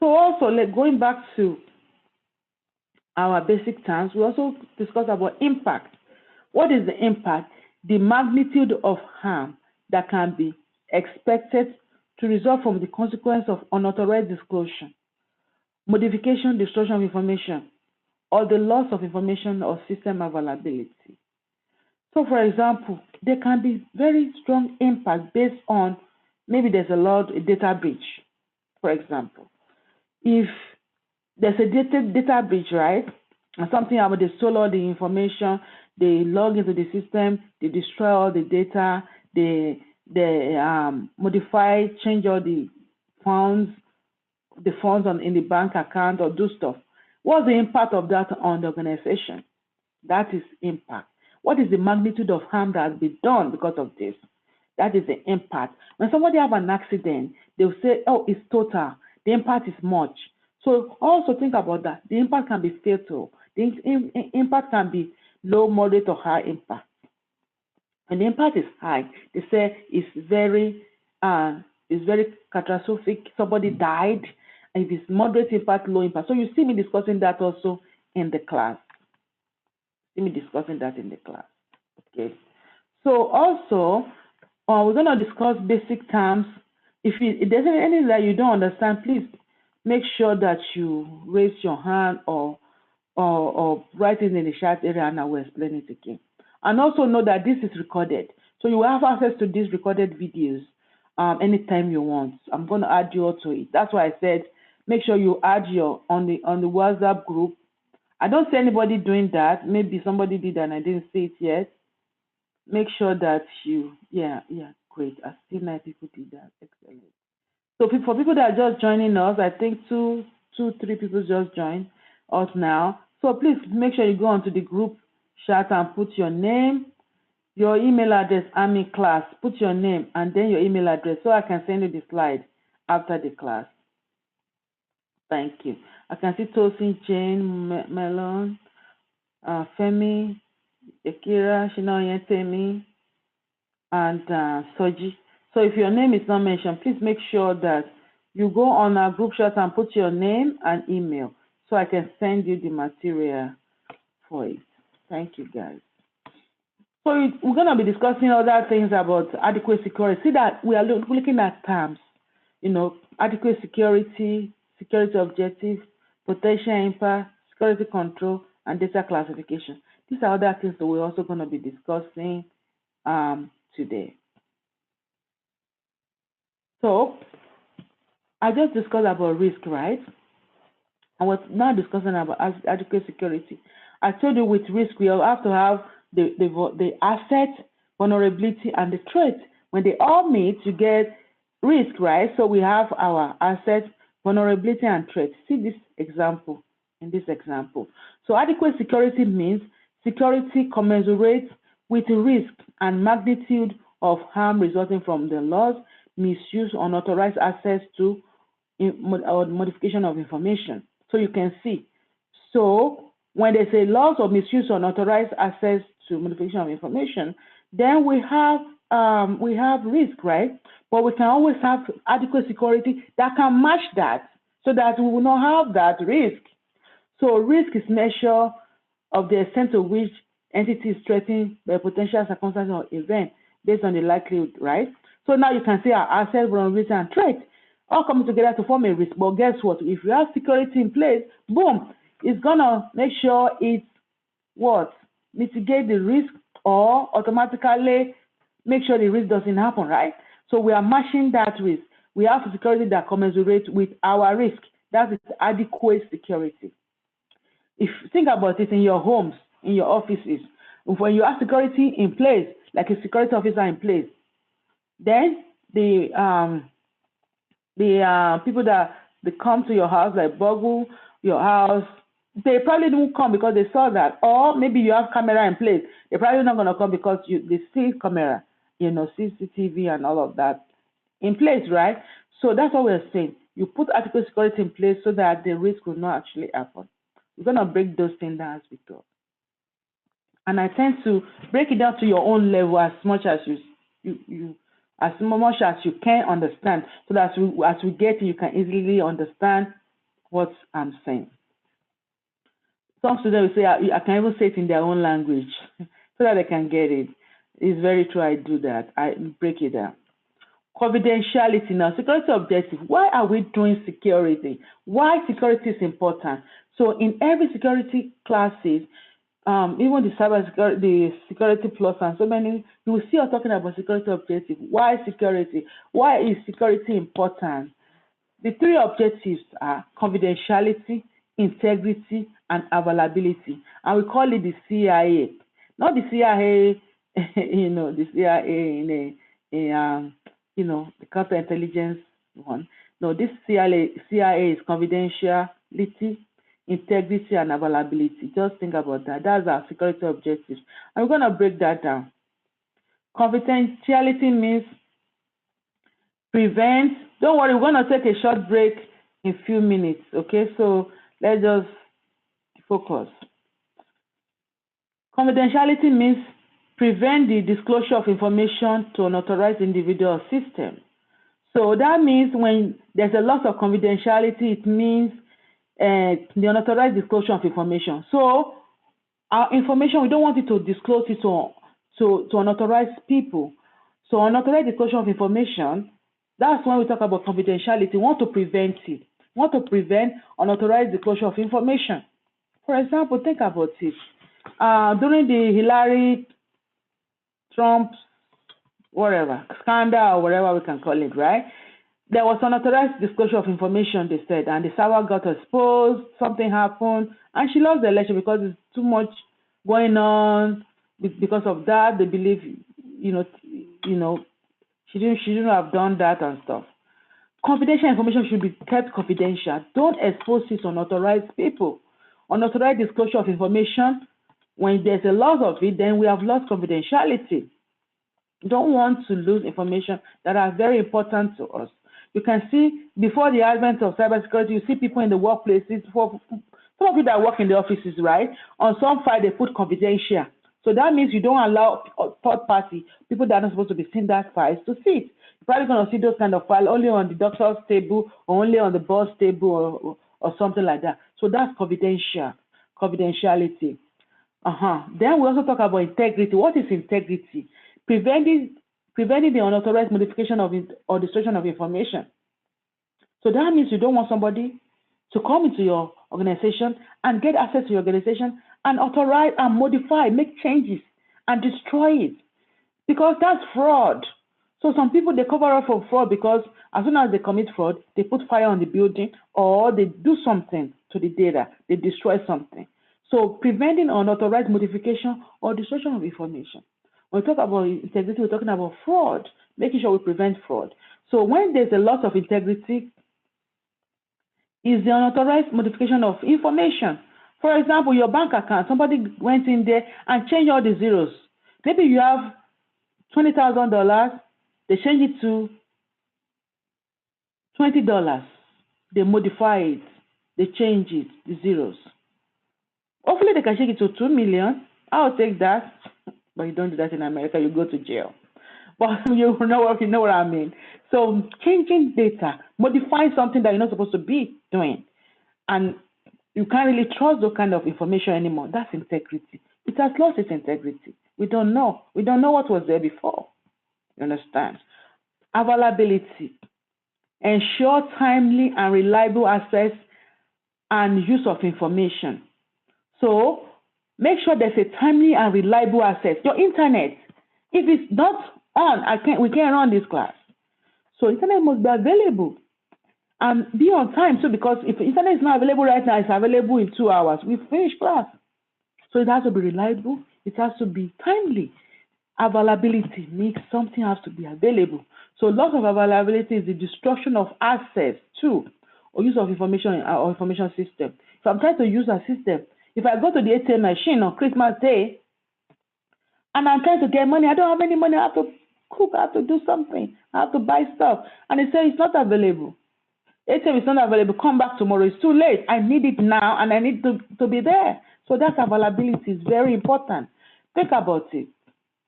So also, going back to our basic terms, we also discussed about impact. What is the impact? The magnitude of harm that can be expected to result from the consequence of unauthorized disclosure, modification, destruction of information, or the loss of information or system availability. So for example, there can be very strong impact based on, maybe there's a data breach, for example. If there's a data breach, right, and something about they stole all the information, they log into the system, they destroy all the data, they modify, change all the funds in the bank account, or do stuff. What's the impact of that on the organization? That is impact. What is the magnitude of harm that has been done because of this? That is the impact. When somebody have an accident, they'll say, oh, it's total. The impact is much. So also think about that. The impact can be fatal. The impact can be low, moderate, or high impact. When the impact is high, they say it's very catastrophic. Somebody died. If it's moderate impact, low impact. So you see me discussing that also in the class. Okay. So also, we're going to discuss basic terms. If there's anything that you don't understand, please make sure that you raise your hand or write it in the chat area, and I will explain it again. And also know that this is recorded, so you will have access to these recorded videos anytime you want. I'm going to add you all to it. That's why I said make sure you add on the WhatsApp group. I don't see anybody doing that. Maybe somebody did and I didn't see it yet. Make sure that you, yeah, great. I see 9 people did that. Excellent. So for people that are just joining us, I think 3 people just joined us now. So please make sure you go onto the group chat and put your name, your email address, Army class, put your name and then your email address so I can send you the slide after the class. Thank you. I can see Tosin, Jane, Melon, Femi, Akira, Shinoye, Temi, and Soji. So if your name is not mentioned, please make sure that you go on our group chat and put your name and email so I can send you the material for it. Thank you, guys. So we're going to be discussing other things about adequate security. See that we are looking at terms, you know, adequate security, security objective, potential impact, security control, and data classification. These are other things that we're also going to be discussing today. So I just discussed about risk, right? And we're now discussing about adequate security. I told you with risk, we have to have the asset, vulnerability, and the threat. When they all meet, you get risk, right? So we have our asset, vulnerability, and threat. See this example, in this example. So adequate security means security commensurate with risk and magnitude of harm resulting from the loss, misuse, unauthorized access to or modification of information. So you can see. So when there's a loss or misuse or unauthorized access to modification of information, then we have risk, right? But we can always have adequate security that can match that so that we will not have that risk. So risk is measure of the extent to which entity is threatened by potential circumstances or event based on the likelihood, right? So now you can see our asset, vulnerability, and threat all coming together to form a risk. But guess what? If you have security in place, boom, it's gonna make sure it's what? Mitigate the risk or automatically make sure the risk doesn't happen, right? So we are matching that risk. We have security that commensurates with our risk. That is adequate security. If you think about it in your homes, in your offices, when you have security in place, like a security officer in place, then the people that they come to your house, like burgle your house, they probably don't come because they saw that. Or maybe you have camera in place. They're probably not going to come because they see camera, you know, CCTV and all of that in place, right? So that's what we're saying. You put adequate security in place so that the risk will not actually happen. We're going to break those things down as we go. And I tend to break it down to your own level as much as as much as you can understand, so that as we get it, you can easily understand what I'm saying. Some students will say, I can even say it in their own language so that they can get it. It's very true, I do that. I break it down. Confidentiality now, security objective. Why are we doing security? Why security is important? So in every security classes, even the cybersecurity, the security plus, and so many, you will see us talking about security objective. Why security? Why is security important? The 3 objectives are confidentiality, integrity, and availability. And we call it the CIA. Not the CIA, you know, the CIA in you know, the counterintelligence one. No, this CIA is confidentiality, integrity, and availability. Just think about that. That's our security objectives. And we're going to break that down. Confidentiality means prevent. Don't worry, we're going to take a short break in a few minutes, okay? So let's just focus. Confidentiality means prevent the disclosure of information to unauthorized individual system. So that means when there's a loss of confidentiality, it means the unauthorized disclosure of information. So our information, we don't want it to disclose it to unauthorized people. So unauthorized disclosure of information, that's when we talk about confidentiality. We want to prevent it. We want to prevent unauthorized disclosure of information. For example, think about it. During the Hillary, Trump, whatever, scandal or whatever we can call it, right? there was unauthorized disclosure of information, they said, and the server got exposed, something happened, and she lost the election because there's too much going on. Because of that, they believe, she shouldn't have done that and stuff. Confidential information should be kept confidential. Don't expose it to unauthorized people. Unauthorized disclosure of information, when there's a loss of it, then we have lost confidentiality. You don't want to lose information that are very important to us. You can see before the advent of cybersecurity, you see people in the workplaces, some of you that work in the offices, right? On some file, they put confidential. So that means you don't allow third party, people that are not supposed to be seeing that files to see it. You're probably going to see those kind of files only on the doctor's table or only on the boss table or something like that. So that's confidentiality. Then we also talk about integrity. What is integrity? Preventing the unauthorized modification of or destruction of information. So that means you don't want somebody to come into your organization and get access to your organization and authorize and modify, make changes and destroy it, because that's fraud. So some people, they cover up for fraud because as soon as they commit fraud, they put fire on the building or they do something to the data, they destroy something. So preventing unauthorized modification or destruction of information. When we talk about integrity, we're talking about fraud, making sure we prevent fraud. So when there's a loss of integrity, is the unauthorized modification of information. For example, your bank account, somebody went in there and changed all the zeros. Maybe you have $20,000, they change it to $20. They modify it, they change it, the zeros. Hopefully they can change it to 2 million. I'll take that. But you don't do that in America, you go to jail. But you know what I mean. So changing data, modifying something that you're not supposed to be doing, and you can't really trust those kind of information anymore. That's integrity. It has lost its integrity. We don't know. We don't know what was there before. You understand? Availability. Ensure timely and reliable access and use of information. So make sure there's a timely and reliable access. Your internet, if it's not on, we can't run this class. So internet must be available and be on time too, because if internet is not available right now, it's available in 2 hours. We finish class. So it has to be reliable. It has to be timely. Availability means something has to be available. So loss of availability is the destruction of access to or use of information or information system. If I'm trying to use a system, if I go to the ATM machine on Christmas Day and I'm trying to get money, I don't have any money, I have to cook, I have to do something, I have to buy stuff, and they say it's not available. ATM is not available, come back tomorrow, it's too late. I need it now and I need to be there. So that availability is very important. Think about it.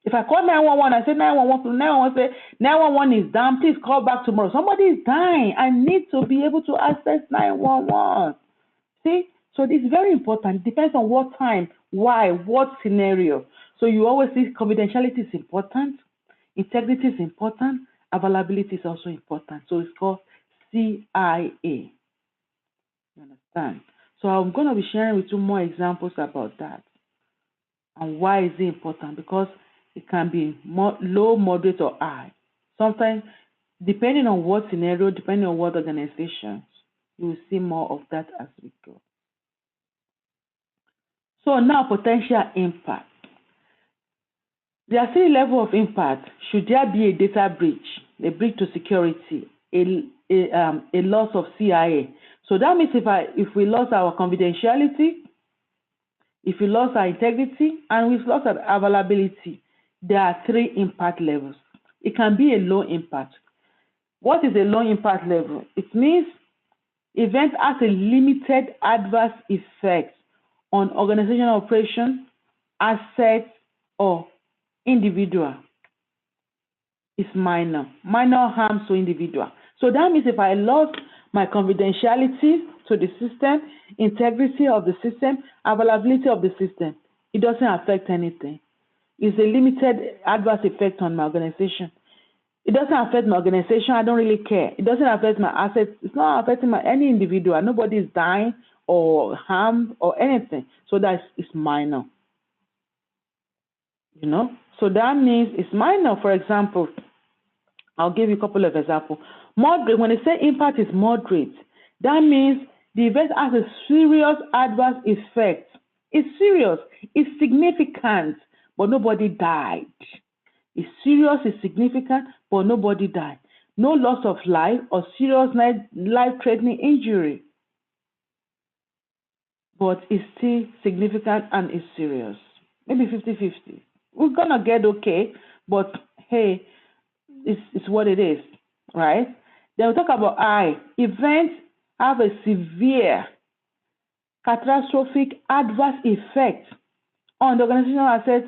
If I call 911, I say 911, 911 say 911 is down, please call back tomorrow. Somebody is dying. I need to be able to access 911. See? So it's very important. It depends on what time, why, what scenario. So you always see confidentiality is important, integrity is important, availability is also important. So it's called CIA. You understand? So I'm going to be sharing with you more examples about that. And why is it important? Because it can be low, moderate, or high. Sometimes, depending on what scenario, depending on what organizations, you will see more of that as we go. So now, potential impact. There are 3 levels of impact. Should there be a data breach, a breach to security, a loss of CIA? So that means if we lost our confidentiality, if we lost our integrity, and we've lost our availability, there are 3 impact levels. It can be a low impact. What is a low impact level? It means event has a limited adverse effect on organizational operation, assets, or individual. It's minor harm to individual. So that means if I lost my confidentiality to the system, integrity of the system, availability of the system, it doesn't affect anything. It's a limited adverse effect on my organization. It doesn't affect my organization. I don't really care. It doesn't affect my assets. It's not affecting any individual. Nobody is dying or harmed or anything. So it's minor. You know? So that means it's minor. For example, I'll give you a couple of examples. Moderate, when they say impact is moderate, that means the event has a serious adverse effect. It's serious, it's significant, but nobody died. It's serious, it's significant, but nobody died. No loss of life or serious life-threatening injury, but it's still significant and it's serious. Maybe 50-50. We're gonna get okay, but hey, it's what it is, right? Then we talk about I. Events have a severe, catastrophic adverse effect on the organizational assets,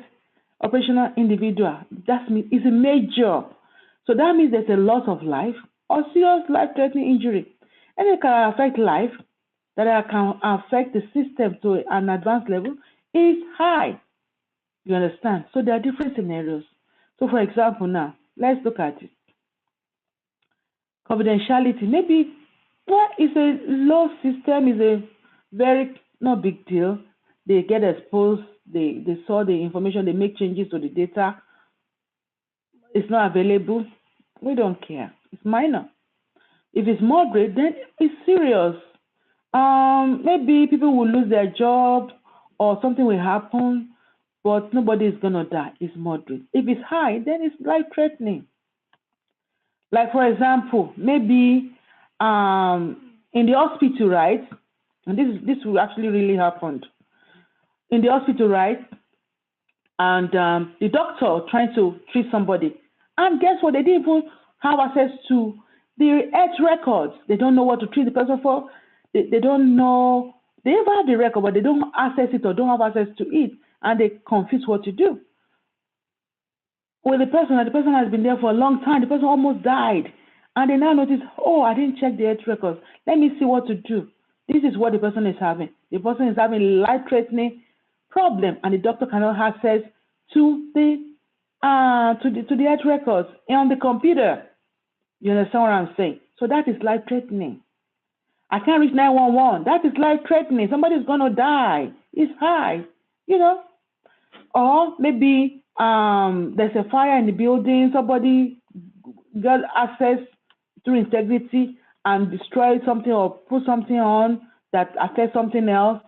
operational individual. That means it's a major. So that means there's a loss of life or serious life-threatening injury. And it can affect life, that can affect the system to an advanced level, is high. You understand? So there are different scenarios. So for example now, let's look at it. Confidentiality, maybe it's a low system, is a very not big deal. They get exposed, they saw the information, they make changes to the data. It's not available. We don't care. It's minor. If it's moderate, then it's serious. Maybe people will lose their job or something will happen, but nobody is gonna die. It's moderate. If it's high, then it's life-threatening. Like for example, maybe in the hospital, right? And this will actually really happened. In the hospital, right? And the doctor trying to treat somebody, and guess what? They didn't even have access to the health records. They don't know what to treat the person for. They don't know. They have the record, but they don't access it or don't have access to it, and they confuse what to do. With the person, and the person has been there for a long time, the person almost died, and they now notice, oh, I didn't check the health records. Let me see what to do. This is what the person is having. The person is having life-threatening problem, and the doctor cannot have access to the health records on the computer. You understand what I'm saying? So that is life-threatening. I can't reach 911. That is life-threatening. Somebody's gonna die. It's high, you know. Or maybe there's a fire in the building. Somebody got access through integrity and destroy something or put something on that affects something else.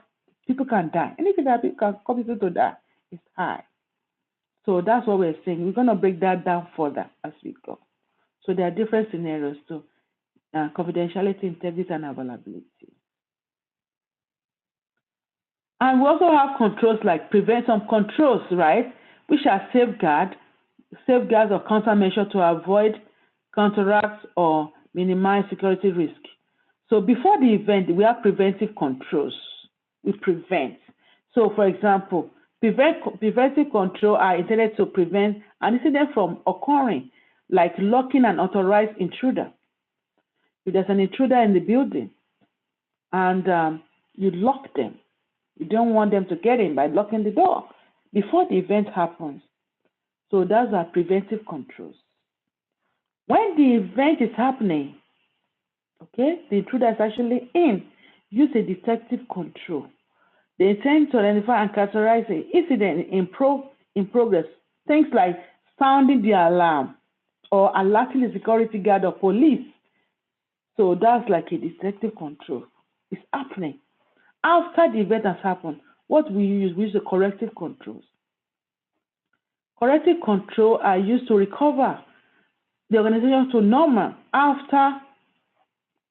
People can die. Anything that can cause people to die is high. So that's what we're saying. We're gonna break that down further as we go. So there are different scenarios too. Confidentiality, integrity, and availability. And we also have controls like prevention controls, right? Which are safeguards or countermeasures to avoid, counteract, or minimize security risk. So before the event, we have preventive controls. We prevent. So for example, preventive control are intended to prevent an incident from occurring, like locking an authorized intruder. If there's an intruder in the building and you lock them, you don't want them to get in by locking the door before the event happens. So those are preventive controls. When the event is happening, okay, the intruder is actually in, use a detective control. They intend to identify and characterize an incident in progress. Things like sounding the alarm or alerting the security guard or police. So that's like a detective control. It's happening. After the event has happened, what we use the corrective controls. Corrective controls are used to recover the organization to normal after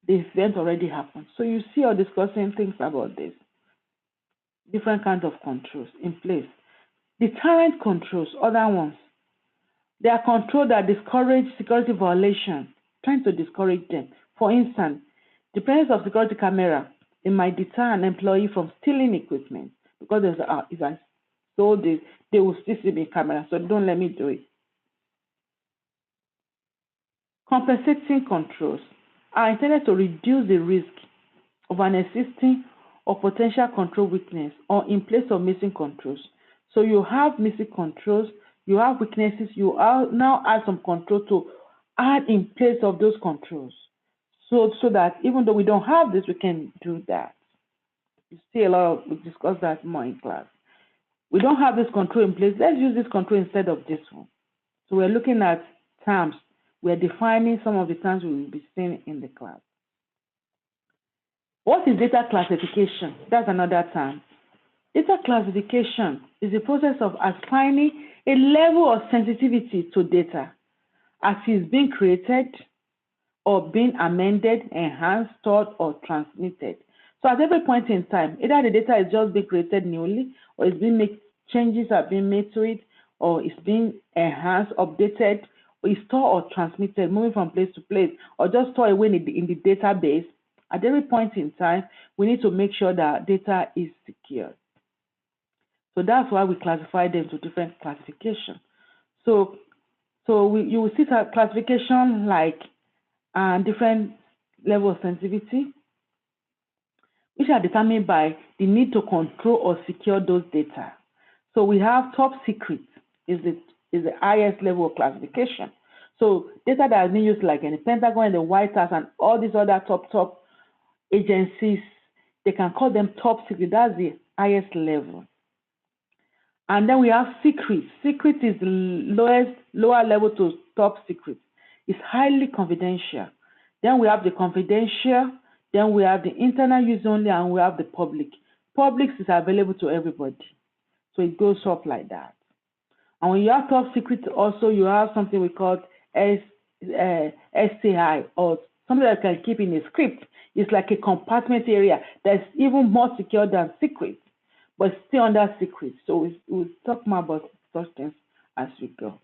the event already happened. So you see us discussing things about this. Different kinds of controls in place. Deterrent controls, other ones. They are controls that discourage security violation, trying to discourage them. For instance, the presence of security camera, it might deter an employee from stealing equipment because there's if I stole this, they will still see me camera, so don't let me do it. Compensating controls are intended to reduce the risk of an existing or potential control weakness or in place of missing controls. So you have missing controls, you have weaknesses, you now add some control to add in place of those controls. So that even though we don't have this, we can do that. You see a lot we discuss that more in class. We don't have this control in place. Let's use this control instead of this one. So we're looking at terms we're defining some of the terms we will be seeing in the class. What is data classification? That's another term. Data classification is the process of assigning a level of sensitivity to data as it's being created or being amended, enhanced, stored, or transmitted. So at every point in time, either the data is just being created newly, or it's being made, changes are being made to it, or it's being enhanced, updated, or it's stored or transmitted, moving from place to place, or just stored away in the database. At every point in time, we need to make sure that data is secure. So that's why we classify them to different classifications. So you will see a classification like different level of sensitivity, which are determined by the need to control or secure those data. So we have top secret is the highest level of classification. So data that has been used like in the Pentagon and the White House and all these other top agencies, they can call them top secret. That's the highest level. And then we have secret. Secret is the lower level to top secret. It's highly confidential. Then we have the confidential. Then we have the internal use only, and we have the public. Public is available to everybody. So it goes up like that. And when you have top secret, also you have something we call SCI, or something that can keep in a script. It's like a compartment area that's even more secure than secret, but still under secret. So we'll talk more about such things as we go.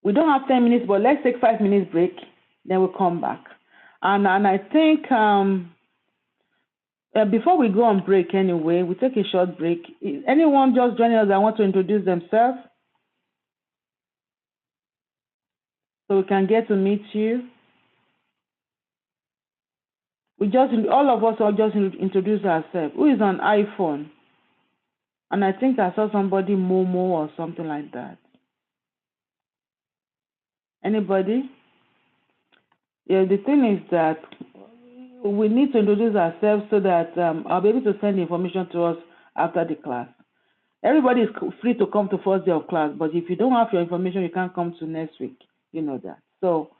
We don't have 10 minutes, but let's take 5 minutes break, then we'll come back. And I think before we go on break anyway, we take a short break. Is anyone just joining us that want to introduce themselves? So we can get to meet you. All of us will just introduce ourselves. Who is on iPhone? And I think I saw somebody Momo or something like that. Anybody? Yeah, the thing is that we need to introduce ourselves so that I'll be able to send the information to us after the class. Everybody is free to come to first day of class, but if you don't have your information, you can't come to next week. You know that. So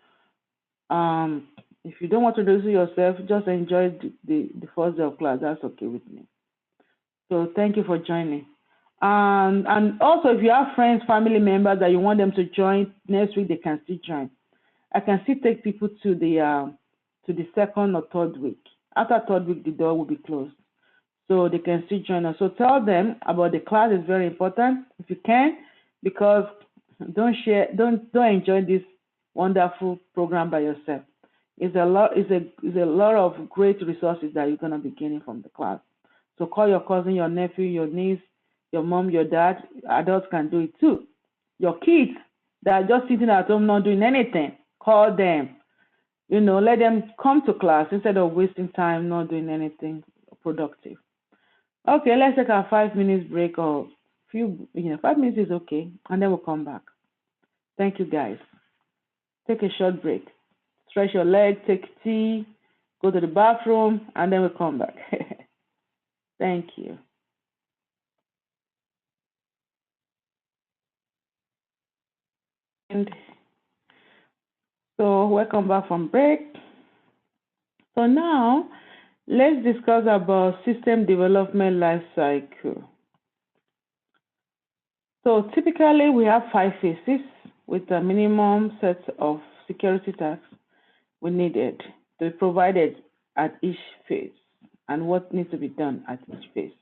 if you don't want to introduce yourself, just enjoy the first day of class. That's okay with me. So thank you for joining. And also, if you have friends, family members that you want them to join next week, they can still join. I can still take people to the second or third week. After third week, the door will be closed, so they can still join us. So tell them about the class. Is very important if you can, because don't enjoy this wonderful program by yourself. It's a lot of great resources that you're gonna be gaining from the class. So call your cousin, your nephew, your niece, your mom, your dad. Adults can do it too. Your kids that are just sitting at home not doing anything, call them. You know, let them come to class instead of wasting time not doing anything productive. Okay, let's take a 5 minutes break, or 5 minutes is okay, and then we'll come back. Thank you, guys. Take a short break. Stretch your legs, take tea, go to the bathroom, and then we'll come back. Thank you. And so welcome back from break. So now let's discuss about system development lifecycle. So typically we have 5 phases with a minimum set of security tasks we needed to be provided at each phase and what needs to be done at each phase.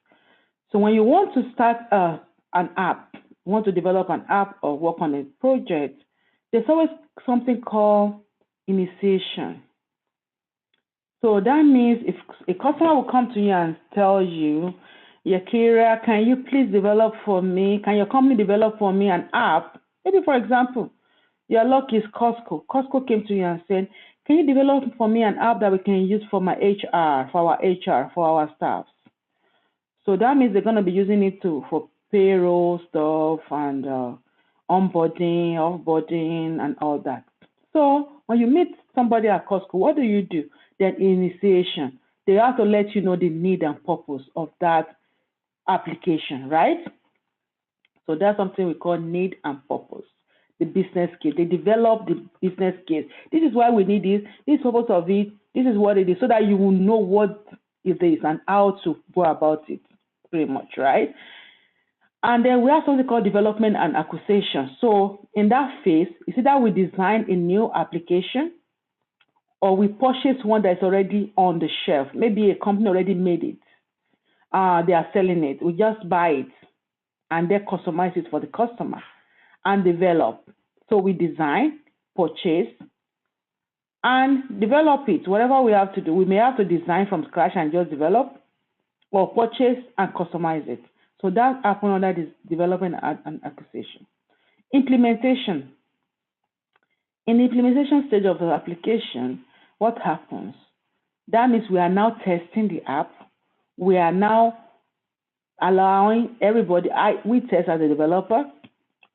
So when you want to start an app, you want to develop an app or work on a project, there's always something called initiation. So that means if a customer will come to you and tell you, Yakira, can you please develop for me, can your company develop for me an app? Maybe, for example, your luck is Costco. Costco came to you and said, can you develop for me an app that we can use for my HR, for our staff? So that means they're going to be using it for payroll stuff and onboarding, offboarding, and all that. So when you meet somebody at Costco, what do? That initiation. They have to let you know the need and purpose of that application, right? So that's something we call need and purpose. the business case. They develop the business case. This is why we need this. This is the purpose of it. This is what it is, so that you will know what it is and how to go about it, pretty much, right? And then we have something called development and acquisition. So in that phase, it's either we design a new application or we purchase one that's already on the shelf. Maybe a company already made it. They are selling it. We just buy it and then customize it for the customer and develop. So we design, purchase, and develop it. Whatever we have to do, we may have to design from scratch and just develop, or purchase and customize it. So that happens under this development and acquisition. Implementation. In the implementation stage of the application, what happens? That means we are now testing the app. We are now allowing everybody, we test as a developer,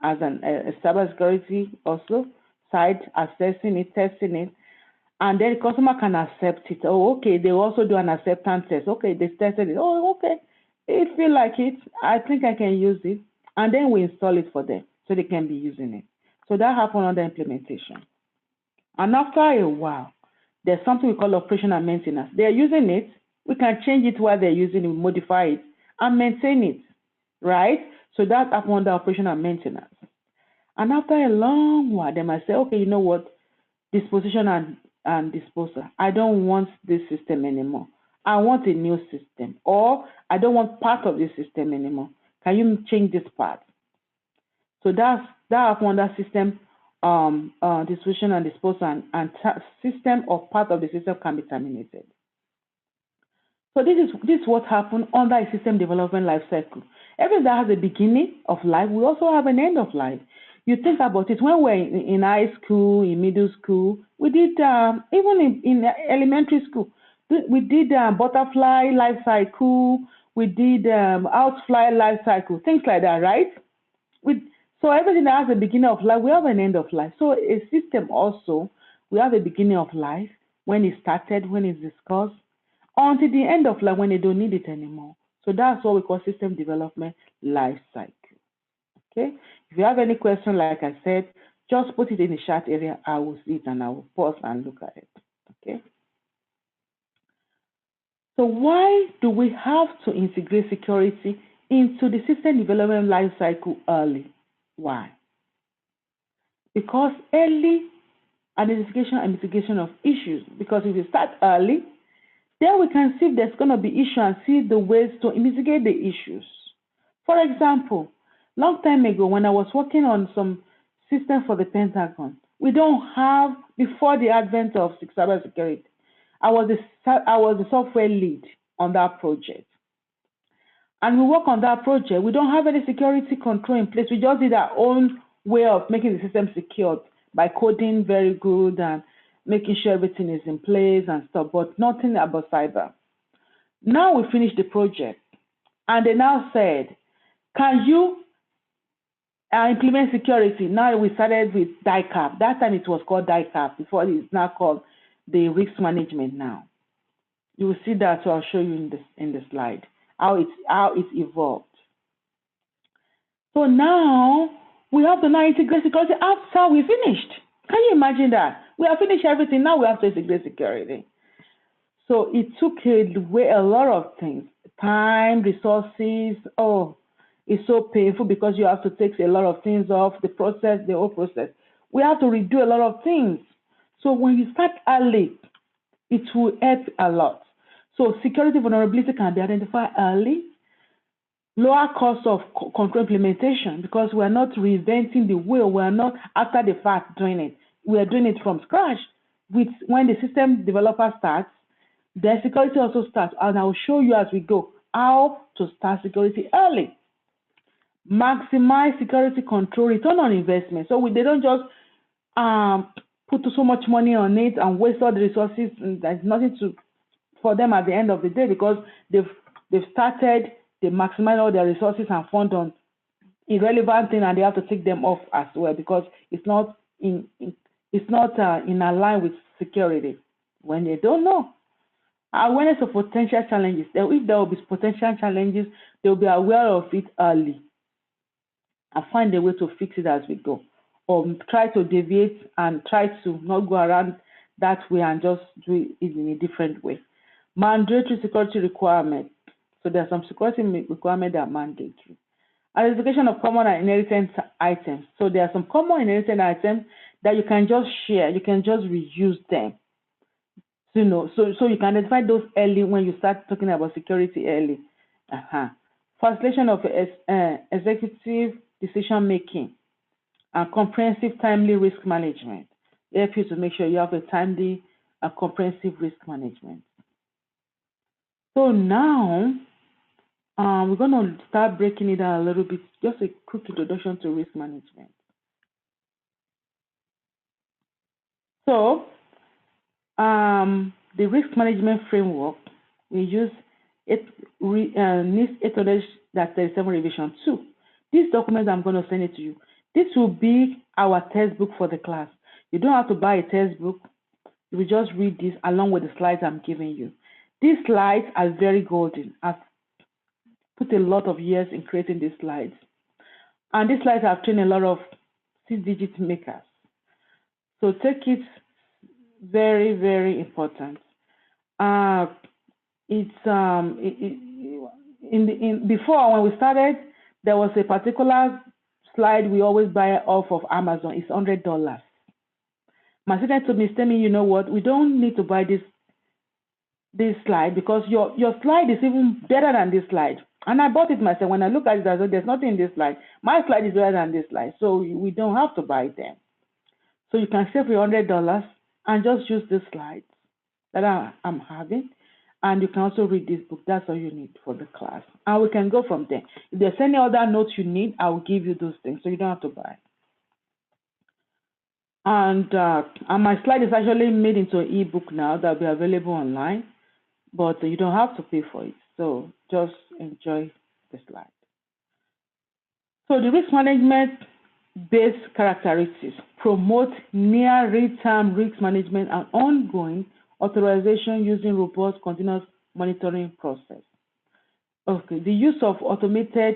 as a cybersecurity also, side, assessing it, testing it, and then the customer can accept it. Oh, okay, they also do an acceptance test. Okay, they tested it. Oh, okay, they feel like it. I think I can use it. And then we install it for them so they can be using it. So that happens under implementation. And after a while, there's something we call operation and maintenance. They're using it. We can change it while they're using it, modify it, and maintain it, right? So that happens under operation and maintenance. And after a long while, they might say, okay, you know what? Disposition and disposal. I don't want this system anymore. I want a new system, or I don't want part of this system anymore. Can you change this part? So that happens under system disposition and disposal, and system or part of the system can be terminated. So this is what happens under a system development lifecycle. Everything that has a beginning of life, we also have an end of life. You think about it, when we're in high school, in middle school, we did, even in elementary school, we did butterfly life cycle, we did outfly life cycle, things like that, right? So everything that has a beginning of life, we have an end of life. So a system also, we have a beginning of life, when it started, when it's discussed, until the end of life when they don't need it anymore. So that's what we call system development life cycle. Okay? If you have any question, like I said, just put it in the chat area. I will see it and I will pause and look at it. Okay? So why do we have to integrate security into the system development life cycle early? Why? Because early identification and mitigation of issues. Because if you start early, then we can see if there's going to be issue and see the ways to mitigate the issues. For example, long time ago, when I was working on some system for the Pentagon, we don't have, before the advent of cybersecurity, I was the software lead on that project. And we work on that project. We don't have any security control in place. We just did our own way of making the system secured by coding very good and making sure everything is in place and stuff, but nothing about cyber. Now we finished the project, and they now said, can you implement security? Now we started with DICAP. That time it was called DICAP, before it's now called the risk management now. You will see that, so I'll show you in the slide, how it's evolved. So now we have to now integrate security after we finished. Can you imagine that? We have finished everything, now we have to integrate security. So it took away a lot of things. Time, resources, it's so painful because you have to take a lot of things off, the whole process. We have to redo a lot of things. So when you start early, it will help a lot. So security vulnerability can be identified early. Lower cost of control implementation, because we're not reinventing the wheel. We're not after the fact doing it. We're doing it from scratch. When the system developer starts, the security also starts. And I'll show you as we go how to start security early. Maximize security control, return on investment. So they don't just put so much money on it and waste all the resources. And there's nothing for them at the end of the day, because they've started. They maximize all their resources and fund on irrelevant things, and they have to take them off as well, because it's not in line with security when they don't know. Awareness of potential challenges. If there will be potential challenges, they will be aware of it early and find a way to fix it as we go. or try to deviate and try to not go around that way and just do it in a different way. Mandatory security requirements. So there are some security requirements that are mandatory. Identification of common and inheritance items. So there are some common inheritance items that you can just share, you can just reuse them. So, so you can identify those early when you start talking about security early. Facilitation of executive decision making and comprehensive timely risk management. They help you to make sure you have a timely and comprehensive risk management. So now we're going to start breaking it down a little bit, just a quick introduction to risk management. So the risk management framework, we use NIST 800-37 revision 2. This document, I'm going to send it to you. This will be our textbook for the class. You don't have to buy a textbook. You will just read this along with the slides I'm giving you. These slides are very golden. I've put a lot of years in creating these slides. And these slides have trained a lot of 6-digit makers. So take it very, very important. Before, when we started, there was a particular slide we always buy off of Amazon. It's $100. My student told me, Temi, you know what? We don't need to buy this slide because your slide is even better than this slide. And I bought it myself. When I look at it, I said, there's nothing in this slide. My slide is better than this slide. So we don't have to buy them. So you can save your $100 and just use the slides that I'm having. And you can also read this book. That's all you need for the class. And we can go from there. If there's any other notes you need, I will give you those things. So you don't have to buy. And my slide is actually made into an ebook now that will be available online. But you don't have to pay for it. So just enjoy the slide. So the risk management based characteristics promote near real-time risk management and ongoing authorization using robust continuous monitoring process. Okay, the use of automated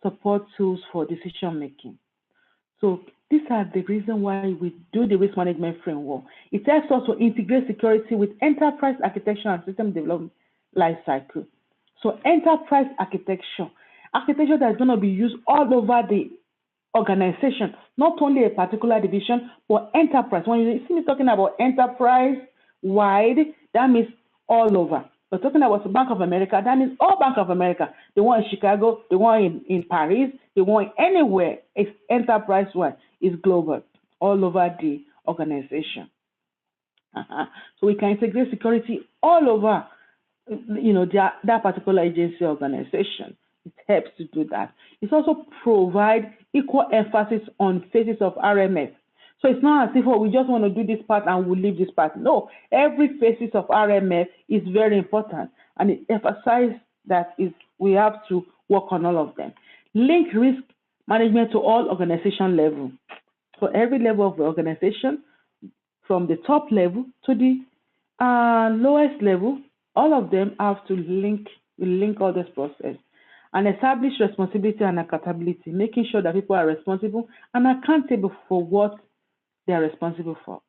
support tools for decision making. So these are the reasons why we do the risk management framework. It helps us to integrate security with enterprise architecture and system development lifecycle. So enterprise architecture that's going to be used all over the organization, not only a particular division, but enterprise. When you see me talking about enterprise-wide, that means all over. We're talking about the Bank of America, that means all Bank of America. The one in Chicago, the one in Paris, the one anywhere. It's enterprise-wide. It's global, all over the organization. So we can integrate security all over, that particular agency organization. It helps to do that. It also provides equal emphasis on phases of RMF. So it's not as if we just want to do this part and we'll leave this part. No, every phases of RMF is very important, and it emphasizes that we have to work on all of them. Link risk management to all organization level. So every level of the organization, from the top level to the lowest level, all of them have to link all this process. And establish responsibility and accountability, making sure that people are responsible and accountable for what they are responsible for.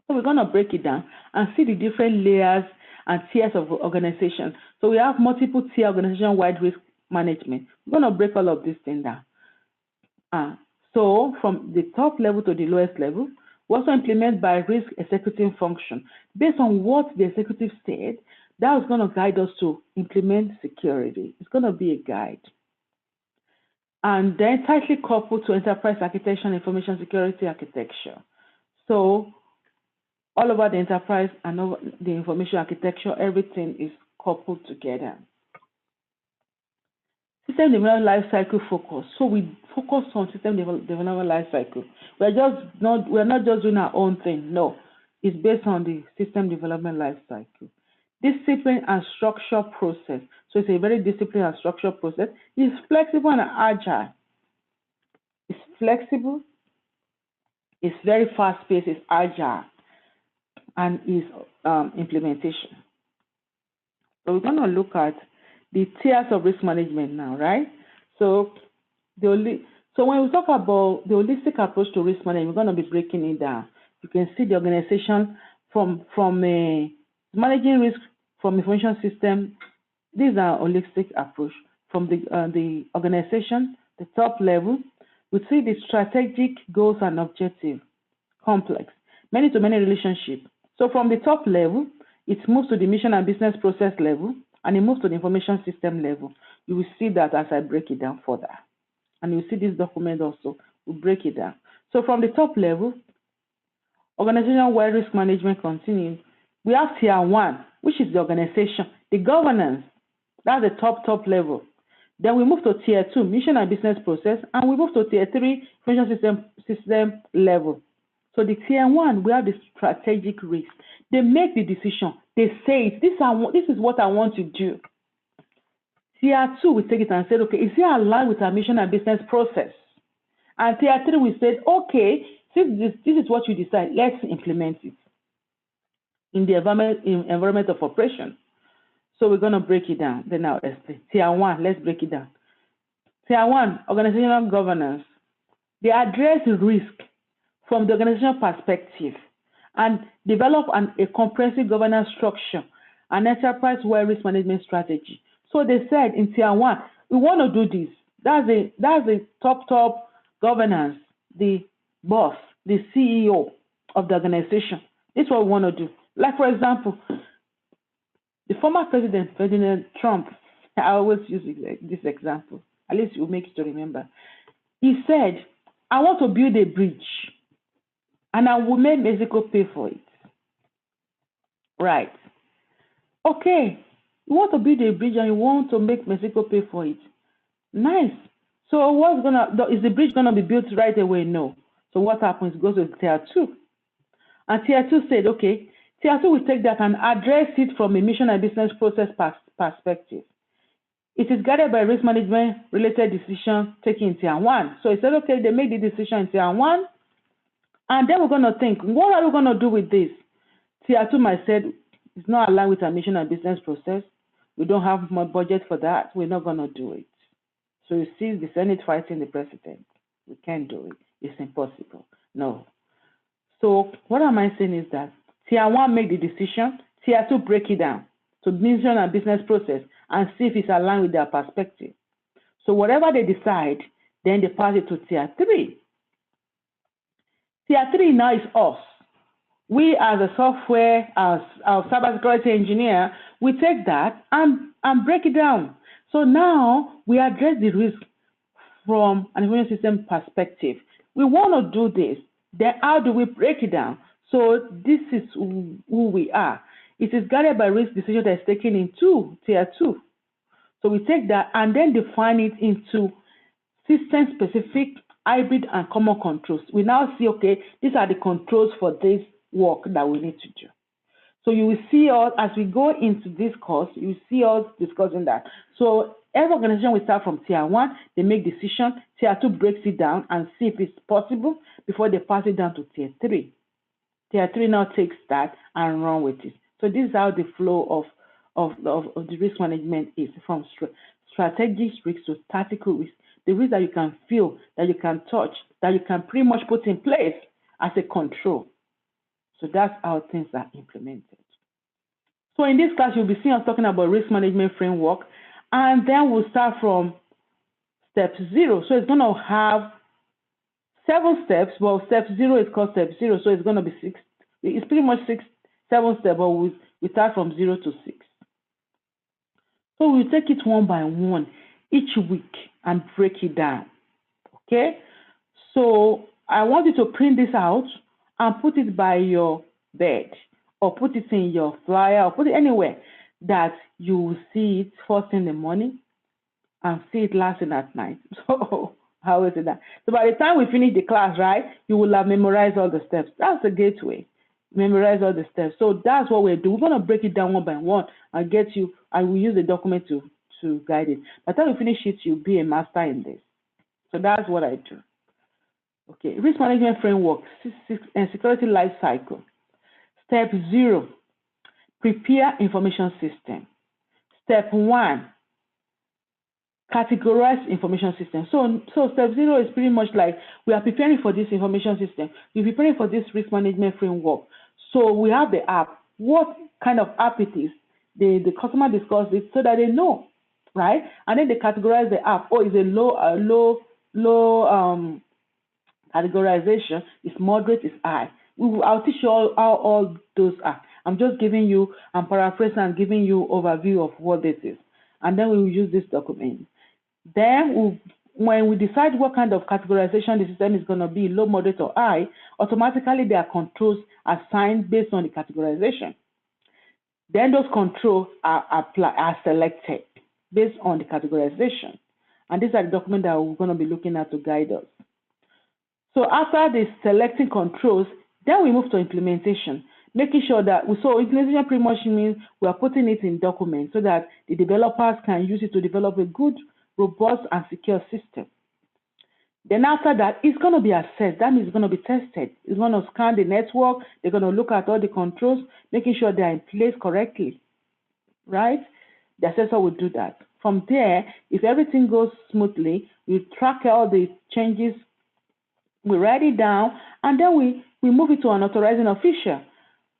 So we're going to break it down and see the different layers and tiers of organization. So we have multiple tier organization-wide risk management. We're going to break all of this thing down. So from the top level to the lowest level, we also implement by risk executing function. Based on what the executive said, that is going to guide us to implement security. It's going to be a guide. And then tightly coupled to enterprise architecture and information security architecture. So all over the enterprise and over the information architecture, everything is coupled together. System development lifecycle focus. So we focus on system development lifecycle. We're not just doing our own thing. No, it's based on the system development lifecycle. Discipline and structure process. So it's a very disciplined and structured process. It's flexible and agile. It's flexible. It's very fast-paced. It's agile, and it's implementation. So we're going to look at the tiers of risk management now, right? So So when we talk about the holistic approach to risk management, we're going to be breaking it down. You can see the organization from managing risk from information system. These are holistic approach from the organization, the top level. We see the strategic goals and objectives, complex, many-to-many relationship. So from the top level, it moves to the mission and business process level, and it moves to the information system level. You will see that as I break it down further. And you see this document also, we'll break it down. So from the top level, organizational-wide risk management continues. We have tier 1, which is the organization, the governance. That's the top level. Then we move to tier 2, mission and business process, and we move to tier 3, information system level. So the tier 1, we have the strategic risk. They make the decision. They say it. This is what I want to do. Tier 2, we take it and say, okay, is it aligned with our mission and business process? And tier 3, we said, okay, since this is what you decide, let's implement it in the environment of operation. So we're going to break it down. Then now, tier 1, let's break it down. Tier 1, organizational governance. They address risk from the organizational perspective and develop a comprehensive governance structure and enterprise-wide risk management strategy. So they said in tier 1, we want to do this. That's the top governance, the boss, the CEO of the organization. This is what we want to do. Like, for example, the former president, President Trump, I always use this example, at least it will make you to remember. He said, I want to build a bridge, and I will make Mexico pay for it. Right. Okay. You want to build a bridge and you want to make Mexico pay for it. Nice. So is the bridge gonna be built right away? No. So what happens? It goes to tier 2. And tier 2 said, okay, tier 2 will take that and address it from a mission and business process perspective. It is guided by risk management related decision taken in tier 1. So he said, okay, they make the decision in tier 1, and then we're gonna think, what are we gonna do with this? Tier 2 might say, it's not aligned with our mission and business process. We don't have more budget for that. We're not going to do it. So you see the Senate fighting the president. We can't do it. It's impossible. No. So what am I saying is that tier 1 make the decision, tier 2 break it down to mission and business process and see if it's aligned with their perspective. So whatever they decide, then they pass it to tier 3. Tier 3 now is us. We as a software, as our cybersecurity engineer, we take that and break it down. So now we address the risk from an information system perspective. We want to do this. Then how do we break it down? So this is who we are. It is guided by risk decision that is taken into tier 2. So we take that and then define it into system-specific, hybrid, and common controls. We now see, okay, these are the controls for this work that we need to do. So you will see us, as we go into this course, you will see us discussing that. So every organization will start from tier 1, they make decision, tier 2 breaks it down and see if it's possible before they pass it down to tier 3. Tier 3 now takes that and run with it. So this is how the flow of the risk management is, from strategic risk to tactical risk. The risk that you can feel, that you can touch, that you can pretty much put in place as a control. So that's how things are implemented. So in this class, you'll be seeing us talking about risk management framework, and then we'll start from step 0. So it's going to have 7 steps. Well, step 0 is called step 0, so it's going to be 6. It's pretty much 7 steps, but we start from 0 to 6. So we'll take it one by one each week and break it down. Okay? So I want you to print this out and put it by your bed, or put it in your flyer, or put it anywhere that you will see it first in the morning and see it lasting at night. So how is it that? So by the time we finish the class, right, you will have memorized all the steps. That's the gateway. Memorize all the steps. So that's what we're doing. We're going to break it down one by one and get you, and we use the document to guide it. By the time we finish it, you'll be a master in this. So that's what I do. Okay, risk management framework and security life cycle. Step 0, prepare information system. Step 1, categorize information system. So step 0 is pretty much like we are preparing for this information system. We're preparing for this risk management framework. So we have the app. What kind of app it is? The customer discussed it so that they know, right? And then they categorize the app. Oh, it's a low categorization. It's moderate. It's high. I'll teach you all how all those are. I'm just giving you, I'm paraphrasing and giving you overview of what this is. And then we will use this document. Then when we decide what kind of categorization the system is going to be, low, moderate, or high, automatically there are controls assigned based on the categorization. Then those controls are selected based on the categorization. And these are the documents that we're going to be looking at to guide us. So after the selecting controls, then we move to implementation, making sure that, so implementation pretty much means we are putting it in documents so that the developers can use it to develop a good, robust, and secure system. Then after that, it's going to be assessed. That means it's going to be tested. It's going to scan the network. They're going to look at all the controls, making sure they are in place correctly, right? The assessor will do that. From there, if everything goes smoothly, we track all the changes, we write it down, and then we move it to an authorizing official.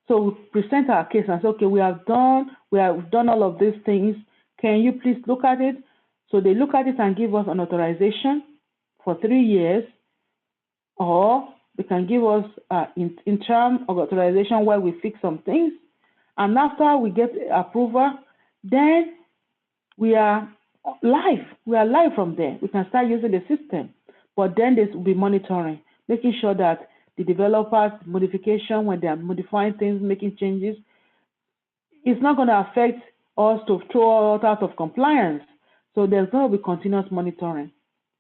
So we present our case and say, okay, we have done all of these things. Can you please look at it? So they look at it and give us an authorization for 3 years, or they can give us in term of authorization where we fix some things. And after we get approval, then we are live. We are live from there. We can start using the system. But then there will be monitoring, making sure that the developers' modification, when they are modifying things, making changes, it's not going to affect us to throw us out of compliance. So there's going to be continuous monitoring.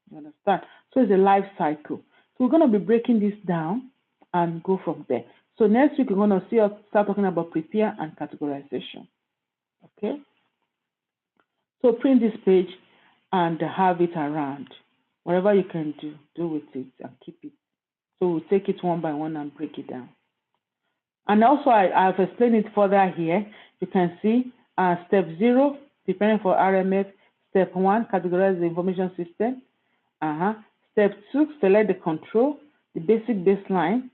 You understand? So it's a life cycle. So we're going to be breaking this down and go from there. So next week, we're going to start talking about prepare and categorization. Okay? So print this page and have it around. Whatever you can do with it and keep it. So we'll take it one by one and break it down. And also, I've explained it further here. You can see step 0, preparing for RMF. Step 1, categorize the information system. Step 2, select the control, the basic baseline.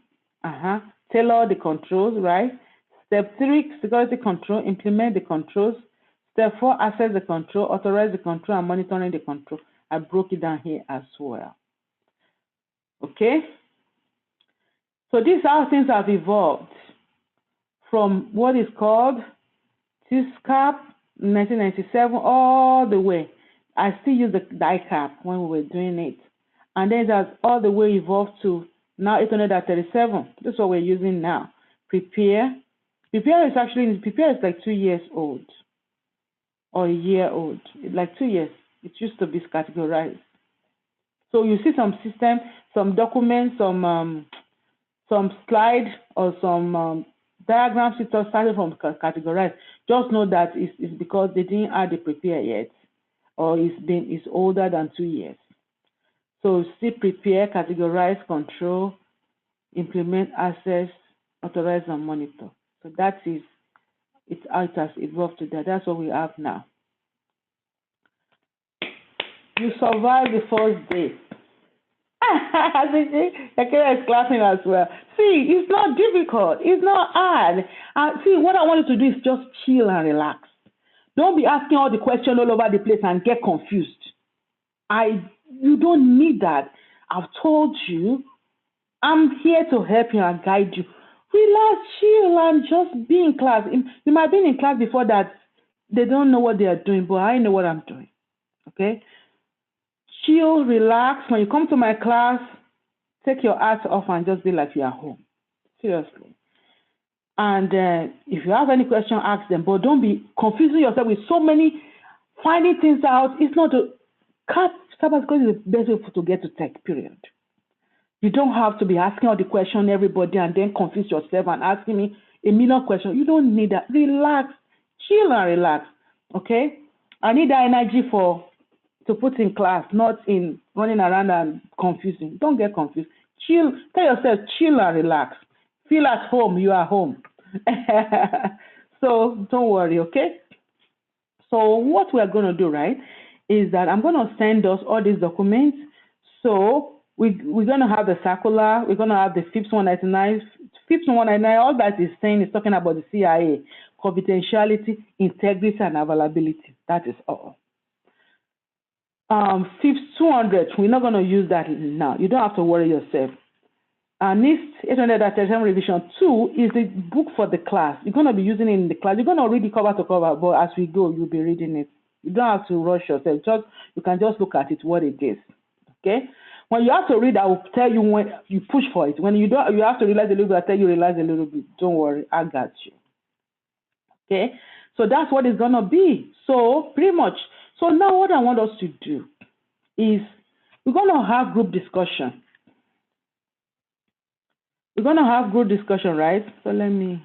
Tailor the controls, right? Step 3, security control, implement the controls. Step 4, assess the control, authorize the control, and monitoring the control. I broke it down here as well. Okay? So these are how things have evolved from what is called TSCAP 1997 all the way. I still use the DICAP when we were doing it. And then it has all the way evolved to now 837. This is what we're using now. Prepare. Prepare is like 2 years old or a year old, like 2 years. It used to be categorized. So you see some system, some documents, some slide or some diagrams it started from categorized. Just know that it's because they didn't add the prepare yet, or it's older than 2 years. So see prepare, categorize, control, implement, assess, authorize, and monitor. So that is how it has evolved to that. That's what we have now. You survived the first day. Akira is clapping as well. See, it's not difficult. It's not hard. See, what I want you to do is just chill and relax. Don't be asking all the questions all over the place and get confused. You don't need that. I've told you, I'm here to help you and guide you. Relax, chill, and just be in class. You might be in class before that. They don't know what they are doing, but I know what I'm doing. Okay? Chill, relax. When you come to my class, take your hats off and just be like you're at home. Seriously. And if you have any question, ask them. But don't be confusing yourself with so many, finding things out. It's not cybersecurity is the best way to get to tech, period. You don't have to be asking all the questions, everybody, and then confuse yourself and asking me a million questions. You don't need that. Relax. Chill and relax. Okay? I need that energy to put in class, not in running around and confusing. Don't get confused. Chill. Tell yourself, chill and relax. Feel at home. You are home. So don't worry, okay? So what we are going to do, right, is that I'm going to send us all these documents. So we're going to have the circular, we're going to have the FIPS 199. FIPS 199, all that is saying is talking about the CIA, confidentiality, integrity, and availability. That is all. FIPS 200, we're not going to use that now. You don't have to worry yourself. NIST 800 revision 2 is the book for the class. You're going to be using it in the class. You're going to read it cover to cover, but as we go, you'll be reading it. You don't have to rush yourself. You can just look at it, what it is. Okay? When you have to read, I will tell you when you push for it. When you don't, you have to realize a little bit, I'll tell you realize a little bit. Don't worry, I got you. Okay? So that's what it's going to be. So pretty much. So now what I want us to do is we're going to have group discussion. We're going to have group discussion, right? So let me